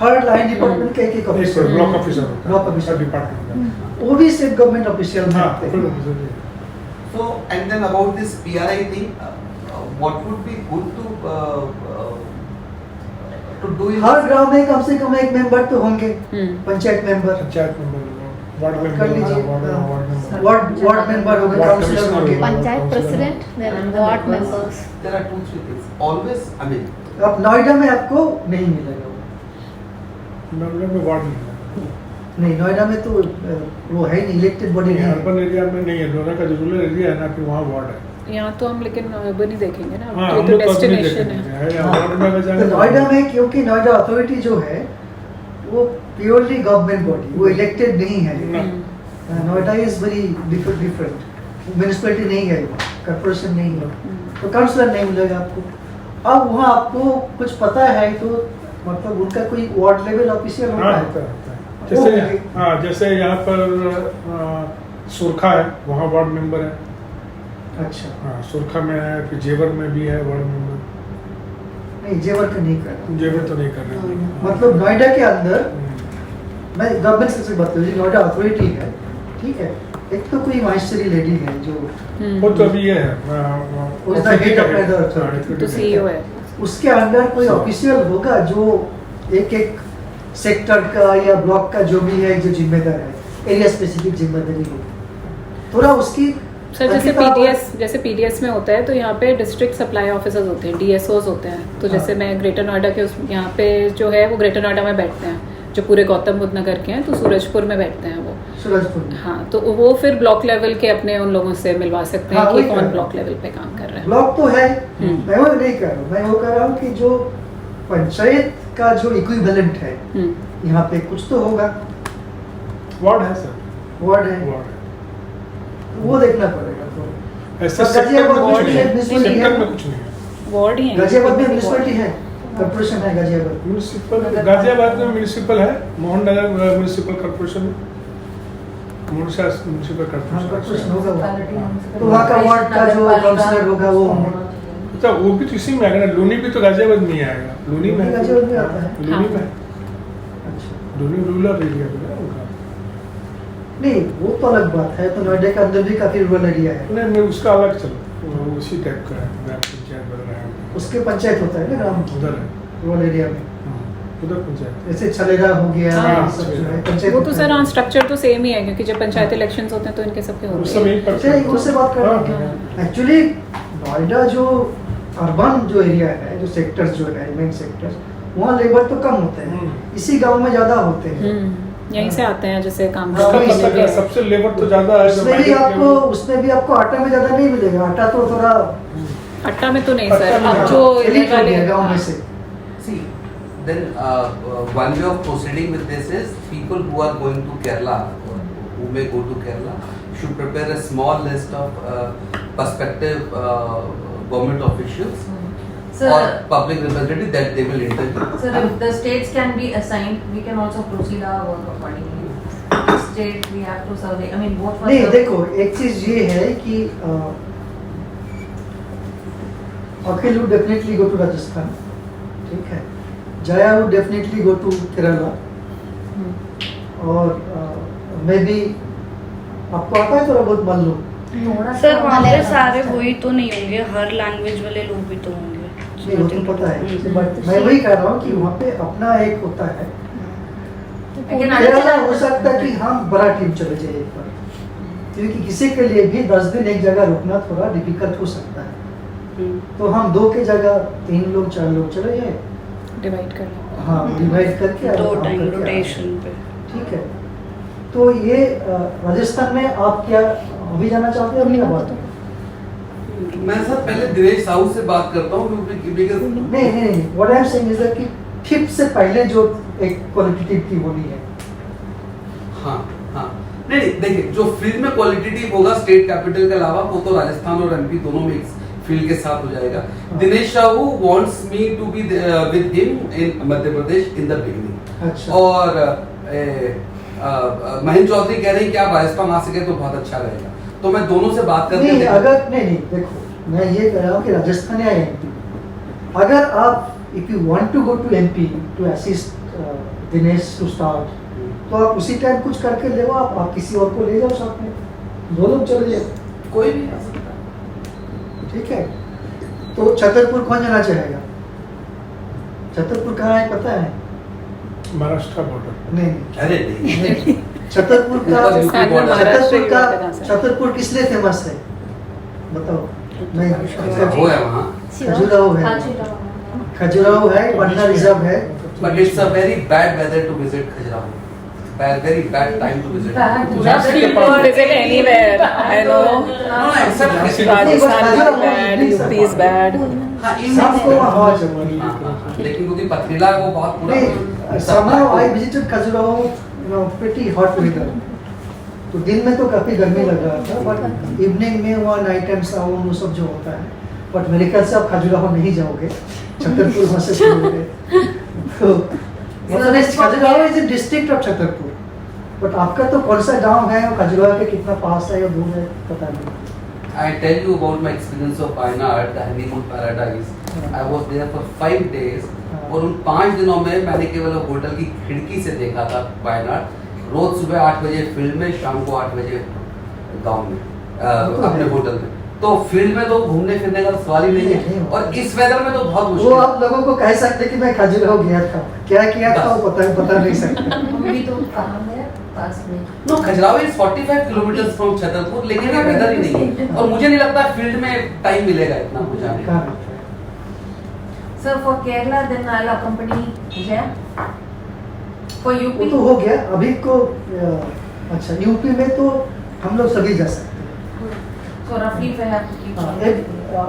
हर लाइन डिपार्टमेंट का एक ऑफिसर, ब्लॉक ऑफिसर होता है, ब्लॉक ऑफिसर डिपार्टमेंट वो भी स्टेट गवर्नमेंट ऑफिशियल में हाँ होते फुल हैं। Officer so and then about this PRI thing, what would be good to do in हर गांव में कम से कम एक मेंबर तो होंगे, panchayat member, panchayat member ward कर मेंबर लीजिए, वार्ड वार्ड मेंबर होंगे, वार्ड काउंसलर कमिश्नर होंगे। होगा। Panchayat president, then ward members. there are 2-3 things always, I mean अब नोएडा में आपको नहीं मिलेगा वो। मेंबर में वार्ड नहीं नहीं, नोएडा में तो वो है नहीं, इलेक्टेड बॉडी है, नहीं है। अर्बन एरिया में नहीं है, नोएडा का जो रूरल एरिया है ना, फिर वहाँ वार्ड है। यहाँ तो हम लेकिन अर्बन ही देखेंगे ना, हाँ, ये हम तो लोग तो अर्बन ही डेस्टिनेशन देखेंगे, है। यहाँ वार्ड में अगर तो जाएंगे नोएडा में, क्योंकि नोएडा अथॉरिटी जो है वो प्योरली गवर्नमेंट बॉडी, वो इलेक्टेड नहीं है। Noida is very different, municipality नहीं है, कॉर्पोरेशन नहीं है, तो काउंसलर नहीं मिलेगा आपको। अब वहाँ आपको कुछ पता है तो मतलब उनका कोई वार्ड लेवल ऑफिशियल होता हाँ है। होता है, जैसे हाँ जैसे यहाँ पर सुरखा है, वहाँ वार्ड मेंबर है। अच्छा, हाँ सुरखा में है, फिर जेवर में भी है वार्ड मेंबर। नहीं जेवर का नहीं करना, जेवर तो नहीं कर रहे हैं। मतलब नोएडा के अंदर मैं गवर्नमेंट से बात करूँ, नोएडा अथॉरिटी है, ठीक है, एक तो कोई माइस्टरी लेडी है जो वो तो अभी ये है उसका हेड ऑफ द अथॉरिटी, तो CEO है। उसके अंडर कोई ऑफिशियल होगा जो एक एक सेक्टर का या ब्लॉक का जो भी है जो जिम्मेदार है, एरिया स्पेसिफिक जिम्मेदारी होगी थोड़ा उसकी। सर जैसे PDS में होता है तो यहाँ पे डिस्ट्रिक्ट सप्लाई ऑफिसर्स होते हैं, DSOs होते हैं। तो जैसे मैं ग्रेटर नोएडा के यहाँ पे जो है वो ग्रेटर नोएडा में बैठते हैं, जो पूरे गौतम बुद्ध नगर के हैं तो सूरजपुर में बैठते हैं वो। सूरजपुर में हाँ, तो वो फिर ब्लॉक लेवल के अपने उन लोगों से मिलवा सकते हैं हाँ, कि वही कौन कर- ब्लॉक लेवल पे काम कर रहा है। ब्लॉक तो है, मैं वो नहीं कर रहा हूँ, मैं वो कर रहा हूँ कि जो पंचायत का जो इक्विवेलेंट है यहाँ पे कुछ तो होगा, वार्ड है सर, वार्ड है, वार्ड है। वो देखना पड़ेगा। तो ऐसे और गाजियाबाद में सेक्टर भी में म्यूनिसिपैलिटी सेक्टर में है, कुछ नहीं है। वार्ड ही है। गाजियाबाद में म्यूनिसिपैलिटी है, कॉर्पोरेशन है गाजियाबाद। म्यूनिसिपल गाजियाबाद में म्यूनिसिपल है, मोहन नगर म्यूनिसिपल कॉर्पोरेशन में, म्यूनिसिपल हाँ, कॉर्पोरेशन। कॉर्पोरेशन होगा वहाँ। तो वहाँ का वार्ड का जो काउंसलर होगा वो अच्छा वो भी तो इसी में आएगा ना, लूनी भी तो गाजियाबाद में ही आएगा, लूनी में गाजियाबाद में आता है। लूनी में अच्छा, लूनी रूरल एरिया में है उनका। नहीं वो तो अलग बात है, तो नोएडा के अंदर भी काफी रूरल एरिया है, नहीं मैं उसका अलग चलो, वो उसी टाइप का है, ग्राम पंचायत बन रहा है उसके पंचायत होता है ना ग्राम उधर है, रूरल एरिया में, उधर पंचायत। जैसे छलेरा हो गया, हाँ, ये सब जो है पंचायत वो तो होता सर है। हाँ स्ट्रक्चर तो सेम ही है, क्योंकि जब पंचायत इलेक्शंस होते हैं तो इनके सबके उस होते सब हैं। यही अच्छा, एक उससे बात कर रहे हाँ, हैं एक्चुअली नोएडा जो अर्बन जो एरिया है, जो सेक्टर्स जो है मेन सेक्टर्स, वहाँ लेबर तो कम होते हैं, इसी गांव में ज्यादा होते हैं। यहीं से आते हैं जैसे काम हाँ, वही करने के। सबसे लेबर तो ज्यादा है, उसमें भी आपको आटा में ज्यादा नहीं मिलेगा, आटा तो थोड़ा अट्टा में तो नहीं अट्टा सर, में अब हाँ, जो elite हो वाले गया गांव में से। see then one way of proceeding with this is people who are going to Kerala or who may go to Kerala should prepare a small list of prospective government officials or public representatives that they will interview. Sir, if the states can be assigned, we can also proceed our work accordingly. State we have to survey. I mean, both for नहीं the- देखो, एक चीज ये है कि अखिल would definitely go to Rajasthan, ठीक है, Jaya would definitely go to Kerala, और मैं भी, आपको आता है थोड़ा बहुत मालूम, थोड़ा सर वहाँ पे मलयालम सारे अच्छा। वही तो नहीं होंगे, हर लैंग्वेज वाले लोग भी तो होंगे। नहीं वो तो पता है, बट मैं वही कह रहा हूँ कि वहाँ पे अपना एक होता है। लेकिन केरला हो सकता है कि हम बड़ा टीम चले जाए एक बार, क्योंकि किसी के लिए भी 10 दिन एक जगह रुकना थोड़ा डिफिकल्ट हो सकता है। तो हम 2 की जगह 3 लोग 4 लोग चले जाए, डिवाइड कर लो। हाँ डिवाइड करके 2 काम टाइम करके रोटेशन पे। ठीक है। तो ये राजस्थान में आप क्या अभी जाना चाहते हैं अपनी बात? मैं सर पहले दिनेश साहू से बात करता हूँ because नहीं what I am saying is that कि टिप से पहले जो एक क्वालिटेटिव की होनी है। हाँ हाँ नहीं देखिए, जो फील्ड में क्वालिटेटिव होगा स्टेट कैपिटल के अलावा, वो तो राजस्थान और एमपी दोनों में फील्ड के साथ हो जाएगा। Dinesh Sahu wants me to be with him in Madhya Pradesh in the beginning. अच्छा। और महेंद्र चौधरी कह रहे हैं कि आप राजस्थान आ सके तो बहुत अच्छा रहेगा, तो मैं दोनों से बात करके नहीं अगर नहीं देखो, मैं ये कह रहा हूँ कि राजस्थान या एमपी, अगर आप if you want to go to MP to assist Dinesh to start, तो आप उसी टाइम कुछ करके ले आओ, आप किसी और को ले जाओ साथ में, 2 लोग चले जाओ, कोई भी आ सकता है। ठीक है। तो छतरपुर कौन जाना चाहेगा? छतरपुर कहाँ है पता है? महाराष्ट्र बॉर्डर। नहीं अरे नहीं छतरपुर का राजस्थान में महाराष्ट्र छतरपुर का युवा के नाम से। छतरपुर किस लिए फेमस है बताओ? नहीं वो है वहाँ, खजुराहो है, खजुराहो है, पटना रिजर्व है। but it's a very bad weather to visit Khajuraho. Very bad time to visit. Visit anywhere, I know. No, except Rajasthan is bad, UP is bad. हाँ, in सबको वहाँ हवा चलती हाँ, हाँ, लेकिन क्योंकि पथरीला वो बहुत पूरा नहीं, somehow I visited Khajuraho, you know, pretty hot weather. तो दिन में तो काफी गर्मी लग रहा था, बट इवनिंग में वहाँ नाइट एंड साउंड वो सब जो होता है, बट मेरे ख्याल से आप खजुराहो नहीं जाओगे, छतरपुर वहाँ से चलोगे। तो मतलब Khajuraho is a district of Chhatarpur, but आपका तो कौन सा गांव है और खजुराहो के कितना पास है या दूर है पता नहीं। I tell you about my experience of Wayanad, the honeymoon paradise. I was there for 5 days. और उन 5 दिनों में मैंने केवल होटल की खिड़की से देखा था वायनाड। रोज सुबह 8 बजे फील्ड में, शाम को 8 बजे गांव में, अपने होटल में। तो फील्ड में तो घूमने फिरने का सवाल ही नहीं है, और इस वेदर में तो बहुत वो मुश्किल। आप लोगों को कह सकते कि मैं खजुराहो गया था, क्या किया था वो बता नहीं सकता। भी तो कहाँ है पास में। No, Khajuraho is 45 kilometre from Chhatarpur, लेकिन ये वेदर ही नहीं है, और मुझे नहीं लगता फील्ड में टाइम मिलेगा इतना हो जाने का। Sir, for Kerala, then I'll accompany Jaya. For UP. वो तो हो गया अभी को। अच्छा यूपी में तो हम लोग सभी जा सकते हैं। So roughly if I have to keep.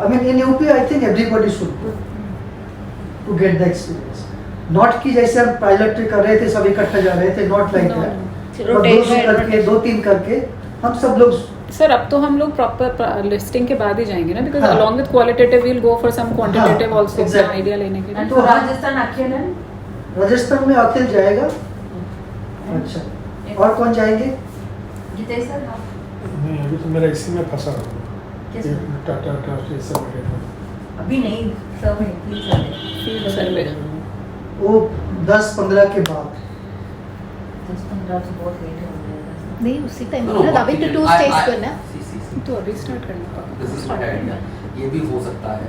I mean in UP I think everybody should go to get the experience. Not कि जैसे हम पायलट कर रहे थे सब इकट्ठे जा रहे थे, not like that. Rotation करके 2-3 करके हम सब लोग। सर अब तो हम लोग प्रॉपर लिस्टिंग के बाद ही जाएंगे ना, बिकॉज हाँ। Along with qualitative we'll go for some quantitative हाँ, आल्सो, exactly. आइडिया लेने के लिए। And for Rajasthan, Akhil and Rajasthan में अखिल जाएगा। अच्छा, और कौन जाएंगे? Gitesh sir. नहीं अभी तो मेरा इसी में फंसा हुआ किस है। में? टाटा ट्रस्ट ये सब वगैरह। अभी नहीं सर में please sir. फील्ड सर्वे वो 10-15 के बाद। 10-15 से बहुत लेट हो गया। नहीं उसी टाइम No, no, अभी तो 2 I- स्टेज I- करना। see. तो अभी स्टार्ट करना This is my idea. ये भी हो सकता है।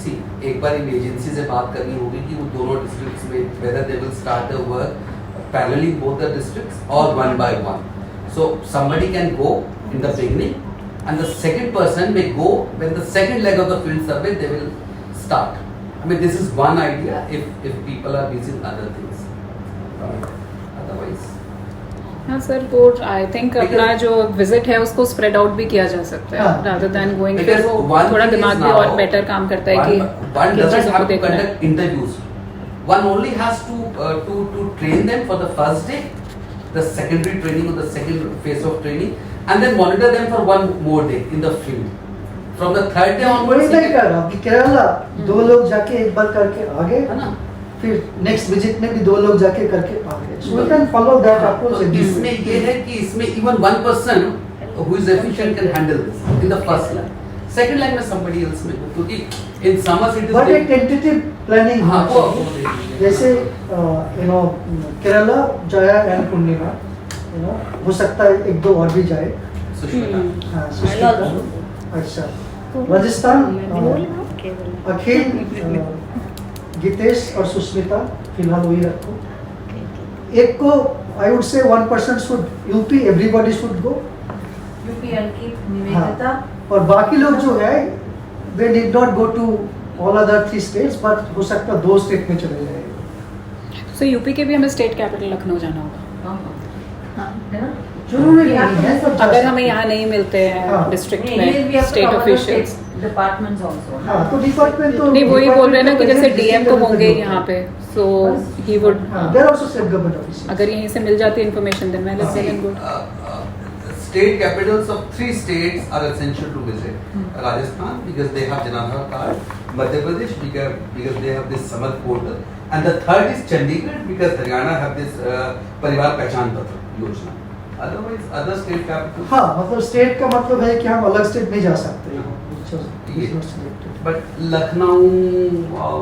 See, एक बार इन एजेंसी से बात करनी होगी कि वो दोनों डिस्ट्रिक्ट्स में whether they will start the work parallelly both the districts or one by one. So somebody can go in the beginning, and the second person may go when the second leg of the field survey they will start. I mean, this is one idea if people are busy with other things. Otherwise. हाँ sir, वो I think अपना जो visit है उसको spread out भी किया जा सकता है, हाँ। रादर देन गोइंग, फिर Because वो one थोड़ा thing is दिमाग भी now, और बेटर काम करता है कि one किन doesn't चीज़ों को have to देखना है। conduct interviews. One only has to train them for the first day, the secondary training or the second phase of training, and then monitor them for one more day in the field. From the third day वही onwards, मैं कह रहा हूँ कि केरला 2 लोग जाके एक बार करके आ गए, है ना? फिर नेक्स्ट विजिट में भी 2 लोग जाके करके आ गए। So we can follow that approach. तो इसमें ये है कि इसमें even one person who is efficient can handle this in the first line. Second line में somebody else में, क्योंकि in summer it is But a tentative planning हाँ होना वो चाहिए। जैसे केरला, जया एंड पूर्णिमा, हो सकता है 1-2 और भी जाए। सुष्मिता। हाँ I'll सुष्मिता। also अच्छा राजस्थान केवल अखिल, गीतेश और सुष्मिता फिलहाल वही रखो। एक को आई would say 1% should UP, everybody should go. UP Ankit, Nivedita, और बाकी लोग जो है they need not go to all other 3 states, but हो सकता है 2 स्टेट में चले जाए। सो यूपी के भी हमें स्टेट कैपिटल लखनऊ जाना होगा। है ना? जरूरी नहीं है सब जा अगर सकते हमें हैं। यहाँ नहीं मिलते हैं हाँ। डिस्ट्रिक्ट नहीं, we में have to state cover the officials, state departments also. हाँ तो डिपार्टमेंट तो नहीं वही बोल रहे हैं ना कि जैसे डिस्ट्रिक्ट डीएम को लेवल पे होंगे होते हैं। यहाँ पे, so he would, there also state government office. अगर यहीं से मिल जाती information then well See, and good. state capitals of 3 states are essential to visit. Rajasthan because they have Janadhar card, Madhya Pradesh because they have this Samad portal, and the third is Chandigarh because Haryana have this Parivar Pehchan Patra Yojana. Otherwise, other state capitals. हाँ मतलब state का मतलब है कि हम अलग state नहीं जा सकते हैं। But Lucknow or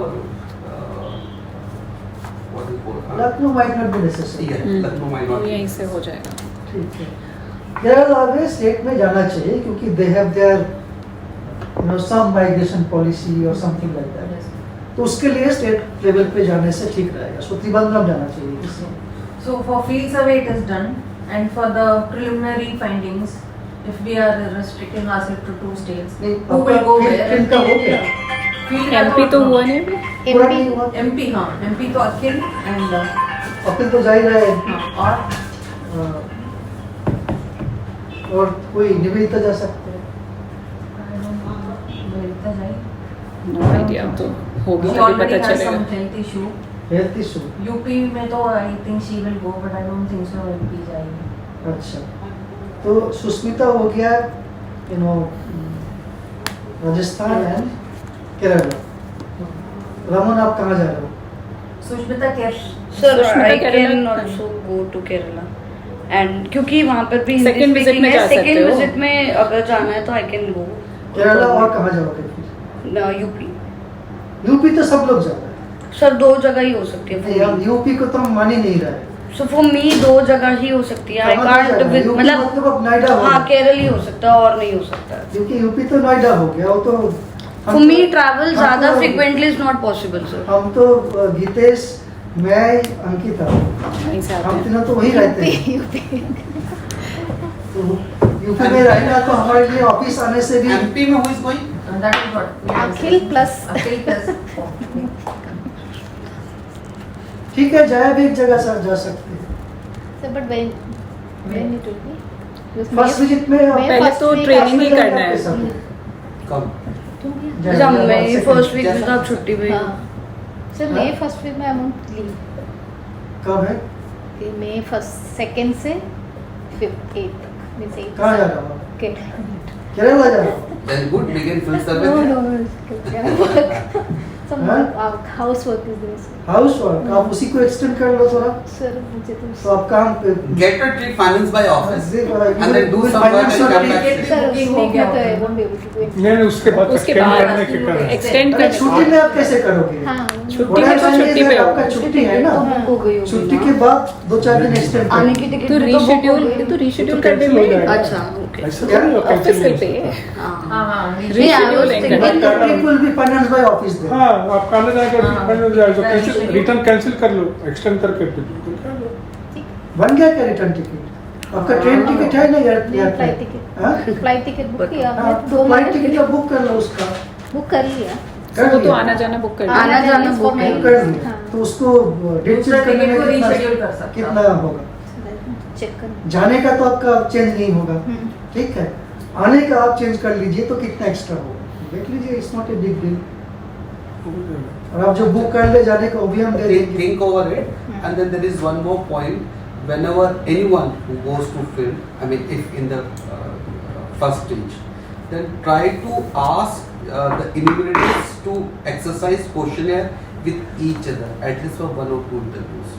what is called? Lucknow might not be necessary. Yeah, Lucknow might not. यहीं से हो जाएगा। ठीक है, केरला स्टेट में जाना चाहिए क्योंकि they have there some migration policy और समथिंग लाइक दैट, तो उसके लिए स्टेट लेवल पे जाने से ठीक रहेगा। सो त्रिवेंद्रम जाना चाहिए। So for field survey it is done, and for the preliminary findings, if we are restricting ourselves to 2 states, नहीं, who will go where? Film का हो गया, Field का एमपी तो हुआ नहीं अभी। पूरा नहीं हुआ। MP हाँ, MP तो अखिल and अखिल तो जा ही रहा है। और और कोई निवेदिता जा सकते हैं। निवेदिता जाए। नो आइडिया, तो होगी She तभी already पता has some चलेगा। health issue. Health issue. UP में तो I think she will go, but I don't think so MP जाएगी। अच्छा तो सुष्मिता हो गया, राजस्थान एंड केरला। रमन आप कहाँ जा रहे हो? Sushmita cash Sir, Sushmita I Kerala can का- also go to Kerala. And क्योंकि वहाँ पर भी Second हिंदी visit speaking में है, जा सकते second हो। visit में अगर जाना है तो I can go. केरला और कहाँ जाओगे फिर? यूपी। यूपी तो सब लोग जा रहे हैं। सर 2 जगह ही हो सकती है नहीं, for हम me. यूपी को तो हम मान ही नहीं रहे। So for me 2 जगह ही हो सकती है. I कहाँ can't जाना है? visit, यूपी मतलब अब नोएडा हो हाँ गया। केरल ही हो सकता है और नहीं हो सकता है. क्योंकि यूपी तो नोएडा हो गया, वो तो For me travel ज़्यादा frequently is not possible sir. हम तो गीतेश, मैं, अंकिता, वहीं से आते हम हैं। तीनों तो वही रहते हैं। यूपी तो यूपी में रहना तो हमारे लिए ऑफिस आने से भी MP में who is going? that is what Akhil plus Akhil plus ठीक है, जाए भी एक जगह से जा सकते हैं। But when it will B first visit में पहले तो ट्रेनिंग ही करना है। कब? जब मैं फर्स्ट वीक में तो आप छुट्टी पे हाँ सर मई फर्स्ट वीक में आई वांट लीव कब है? मई फर्स्ट सेकंड से 5th 8th तक मींस 8 कहाँ जा रहा हूँ? के केरला जा रहा हूँ। Then good, begin field no survey. No some हाँ? House work is there house work आप उसी को एक्सटेंड कर लो थोड़ा, सर मुझे तो आप काम पे Get a trip finance by office and then do With some work and financial come back. ticket. Sir Booking उसमें हो गया तो आई होता है। Won't be able to go नहीं उसके बाद उसके extend बाद करने के कारण एक्सटेंड अरे कर छुट्टी में आप कैसे करोगे? हाँ छुट्टी में तो छुट्टी पे आपका होगा। छुट्टी है ना, तो बुक हो गई होगी छुट्टी ना। के बाद 2-4 दिन एक्सटेंड आने की टिकट तो भी तो book हो रीशेड्यूल गई। तो रीशेड्यूल तो कर cancel हो देंगे। जाएगा। अच्छा ओके ऐसा नहीं होगा, ऑफिस cancel पे नहीं पे होगा। हाँ हाँ Reschedule Yeah, करना। It will be financed by office then. हाँ आप कॉलेज आएगा हाँ। फाइनल हो जाएगा, हाँ, कैंसिल reschedule। रिटर्न कैंसिल कर लो, एक्सटेंड करके बिल्कुल कर लो। बन गया क्या रिटर्न टिकट? आपका ट्रेन टिकट है ना यार? फ्लाइट टिकट हाँ? फ्लाइट टिकट बुक किया हाँ, आपने तो 2 फ्लाइट महीने टिकट बुक कर लो उसका। बुक कर लिया कर वो तो लिया? आना जाना बुक कर आना दिया। जाना इसको book मैं- बुक कर लिया, हाँ। तो उसको डेट दूसरा चेंज करने टिकट में को reschedule कर सकता। कितना होगा? चेक कर जाने का तो आपका चेंज नहीं होगा, ठीक है, आने का आप चेंज कर लीजिए तो कितना एक्स्ट्रा होगा देख लीजिए, it's not a big deal. और आप जो बुक कर ले जाने का वो भी हम दे देंगे। Think over it, and then there is one more point. Whenever anyone who goes to film, I mean, if in the first stage, then try to ask the enumerators to exercise questionnaire with each other, at least for 1 or 2 interviews.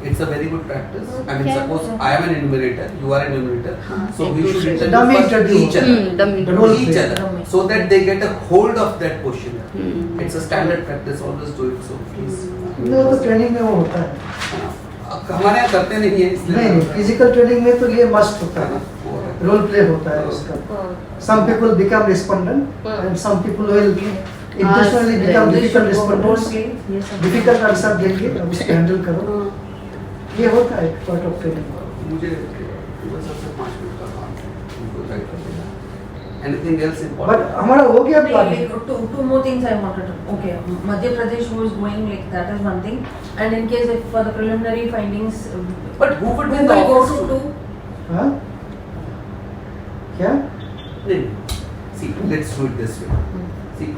It's a very good practice. I mean, Okay. suppose I am an enumerator, you are an enumerator, so we should interview Dummy first interview. each other. dummy. Role Each play. other, Dummy. so that they get a hold of that questionnaire. Hmm. It's a standard practice. Always do it. So please. वो तो training में वो होता है। हमारे यहाँ करते नहीं है नहीं इसलिए नहीं, फिजिकल ट्रेनिंग में तो ये मस्ट होता है। रोल प्ले होता है उसका. Some people become respondent and some people will intentionally become difficult respondents. Difficult answer देंगे, अब उसको हैंडल करो. ये होता है पार्ट ऑफ ट्रेनिंग. मुझे सबसे 5 मिनट का काम है, उनको गाइड कर देना. Anything else important? बट हमारा हो गया plan. Two more things I wanted to. Okay, Madhya Pradesh who is going like that is one thing, and in case if for the preliminary findings, But who would be we the will go office? to do. हाँ क्या? See, let's do it this way. See,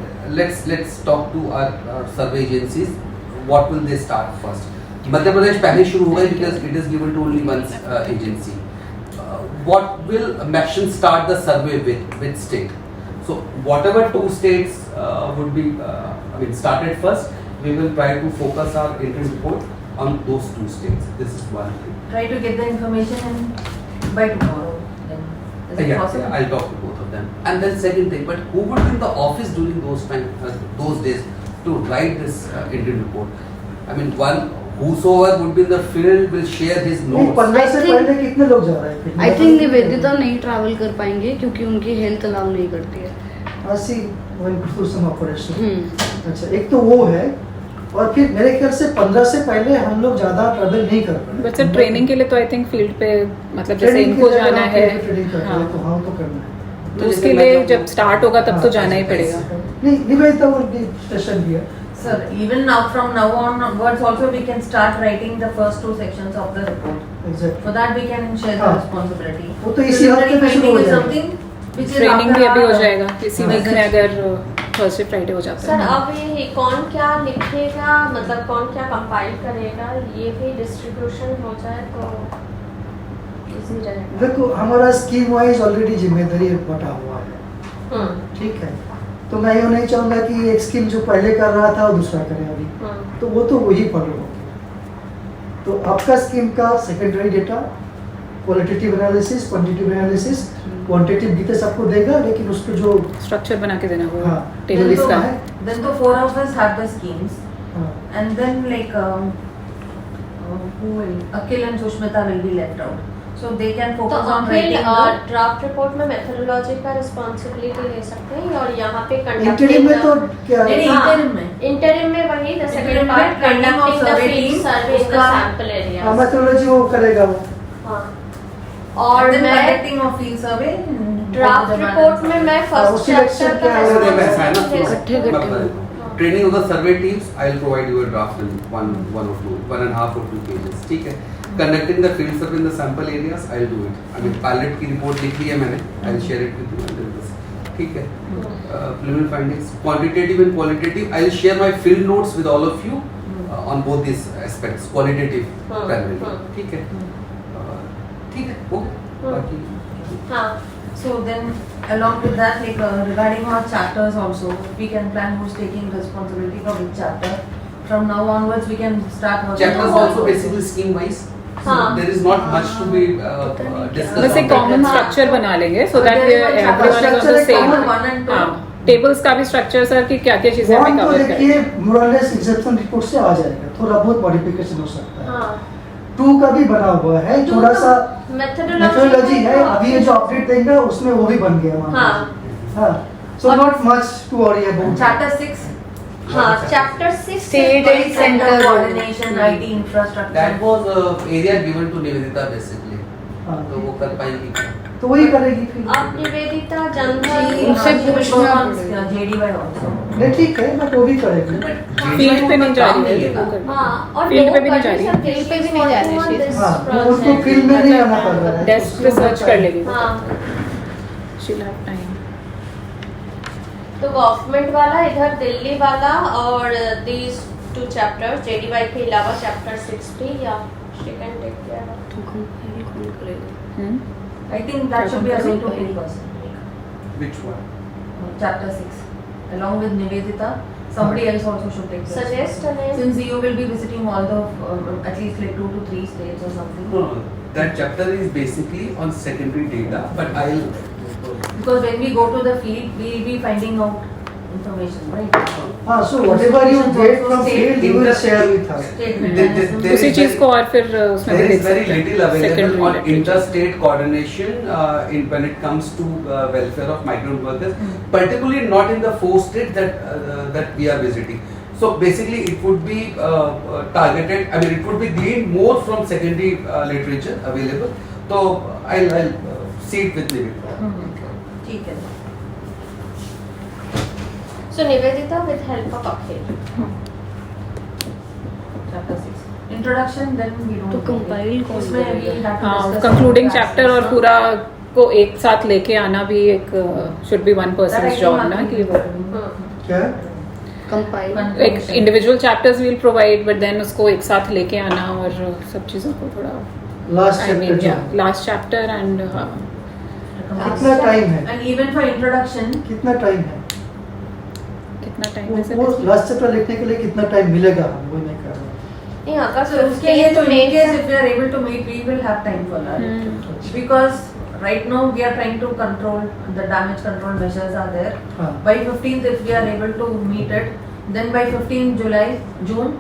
let's talk to our survey agencies. What will they start first? Madhya Pradesh पहले शुरू होगा because it is given to only one agency. What will Maction start the survey with state? So whatever 2 states would be started first, we will try to focus our interim report on those 2 states. This is one thing. Try to get the information and by tomorrow. Then is it possible? I'll talk to both of them. And then second thing, but who would be in the office during those days to write this interim report? I mean, whosoever would be in the field will share his नहीं, notes. 15 से पहले कितने लोग जा रहे हैं? I think Nivedita नहीं travel कर पाएंगे क्योंकि उनकी हेल्थ अलाउ नहीं करती है. ऐसी वन कुसुम ऑपरेशन. अच्छा, एक तो वो है, और फिर मेरे ख्याल से 15 से पहले हम लोग ज्यादा ट्रैवल नहीं कर पाए. बट सर ट्रेनिंग के लिए तो आई थिंक फील्ड पे मतलब जैसे इनको जाना है, हाँ तो हाँ तो करना है. तो उसके लिए जब स्टार्ट होगा तब तो जाना ही पड़ेगा. नहीं निवेदिता वो स्टेशन भी है. Sir, even now from now onwards also we can start writing the first 2 sections of the report. Exactly. For that we can share the हाँ. responsibility. वो तो इसी हफ्ते में शुरू हो Preliminary जाएगा. finding is something which is training after भी अभी हो our- जाएगा इसी वीक में अगर थर्सडे फ्राइडे हो जाता सर है. अब ये कौन क्या लिखेगा, मतलब कौन क्या कंपाइल करेगा, ये भी डिस्ट्रीब्यूशन हो जाए तो इजी रहेगा. देखो हमारा स्कीम वाइज ऑलरेडी जिम्मेदारी बटा हुआ है. ठीक है, तो मैं ये नहीं चाहूंगा कि एक स्कीम जो पहले कर रहा था वो दूसरा करे अभी. तो वो तो वही फॉलो होगा. तो आपका स्कीम का secondary data, qualitative analysis, quantitative analysis, quantitative details आपको देगा, लेकिन उसको जो स्ट्रक्चर बना के देना होगा हाँ, टेबल Then इसका. then the 4 of us have the schemes, हाँ, and then like who will Akhil and Sushmita will be left out, so they can तो focus on Akhil writing the draft report में methodology का responsibility ले सकते हैं और यहाँ पे इंटरिम में तो क्या नहीं, है? interim में. इंटरिम में वही द सेकंड Interim पार्ट में training of conducting the survey field team, survey in the उसका- सैंपल एरिया. मेथोडोलॉजी वो करेगा वो. हाँ, और And then मैं conducting of field survey. Draft report में मैं हाँ, फर्स्ट उसकी section चैप्टर का क्या है? So, then ऐसा है ना, responsibility ले तो सकती हूँ. Training of the survey teams I will provide you a draft in 1.5 or 2 pages. ठीक है. Conducting the field survey in the sample areas I will do it. I mean pilot की रिपोर्ट लिख ली है मैंने, I will share it with you and this. ठीक है. Preliminary findings, quantitative and qualitative, I will share my field notes with all of you on both this aspects, qualitative primary. ठीक है. ठीक है. ओके. बाकी हाँ. So then, along with that, like regarding our chapters also, we can plan who's taking responsibility for which chapter. From now onwards, we can start working. chapters also basically scheme wise. So हाँ. there is not much to be discussed. बस एक on common that. Structure बना लेंगे so So that there is one chapter everyone is on structure the एक same. common one and two. हाँ, tables का भी structure sir कि क्या क्या चीजें हमें वन तो कवर करें. देखिए मोरलेस एग्जेप्शन रिपोर्ट से आ जाएगा, थोड़ा बहुत मॉडिफिकेशन हो सकता है. हाँ. 2 का भी बना हुआ है, Two थोड़ा का सा मेथोडोलॉजी मेथोडोलॉजी है. अभी ये जो अपडेट देंगे उसमें वो भी बन गया. हाँ. हाँ, so not much to worry about. Chapter 6. हाँ, chapter 6 State and Center center coordination, IT infrastructure. That was area given to Nivedita basically. हाँ, तो वो कर पाएगी. तो वही करेगी फिर. अब निवेदिता She- जनधन उससे she will पूछना work on पड़ेगा. JDY also. नहीं ठीक है, बट वो भी करेगी. फील्ड पे नहीं जा रही है ना. वो कर- हाँ, और फील्ड लोग पे भी नहीं कर जा रही है. सकते हैं, फील्ड पे भी नहीं जा रही है, she's working on हाँ, this वो उसको project. फील्ड में नहीं आना पड़ रहा है. डेस्क पे सर्च कर लेगी. हाँ. शील हैव टाइम. तो गवर्नमेंट वाला इधर दिल्ली वाला और these 2 chapters JDY के अलावा chapter 6 भी या she can take care of. I think that should be assigned to one person. Which one? Chapter 6. Along with Nivedita, somebody else also should take this. Suggest a name. Since you will be visiting all the at least like 2 to 3 states or something. No, no. That chapter is basically on secondary data, but I'll. Because when we go to the field, we will be finding out information, right? So whatever you get from field, you will share with us. उसी चीज को और फिर उसमें There भी is देख very सकते हैं little available secondary on literature. interstate coordination when it comes to welfare of migrant workers, particularly not in the 4 states that we are visiting. So basically, it would be targeted. I mean, it would be gleaned more from secondary literature available. So I'll see it with Nivedita. ठीक है. So Nivedita with help of Akhil. Chapter 6. Introduction, then we don't. तो compile कौन उसमें we करेगा? have to हाँ discuss concluding about chapter और aspects. पूरा को एक साथ लेके आना भी एक should be one That I person think job ना Akhil कि will वो do. क्या? Compile. एक individual chapters will provide but then उसको एक साथ लेके आना और सब चीज़ों को थोड़ा Last I mean chapter. Last chapter and कितना टाइम है? And even for introduction, कितना टाइम है? कितना टाइम है वो लास्ट चैप्टर लिखने के लिए कितना टाइम मिलेगा? हम वो नहीं कर रहे। नहीं अगर so उसके लिए तो in main case if we are able to meet, we will have time for that. Because right now we are trying to control the damage control measures are there. हाँ। By 15th, if we are able to meet it, then by 15th June.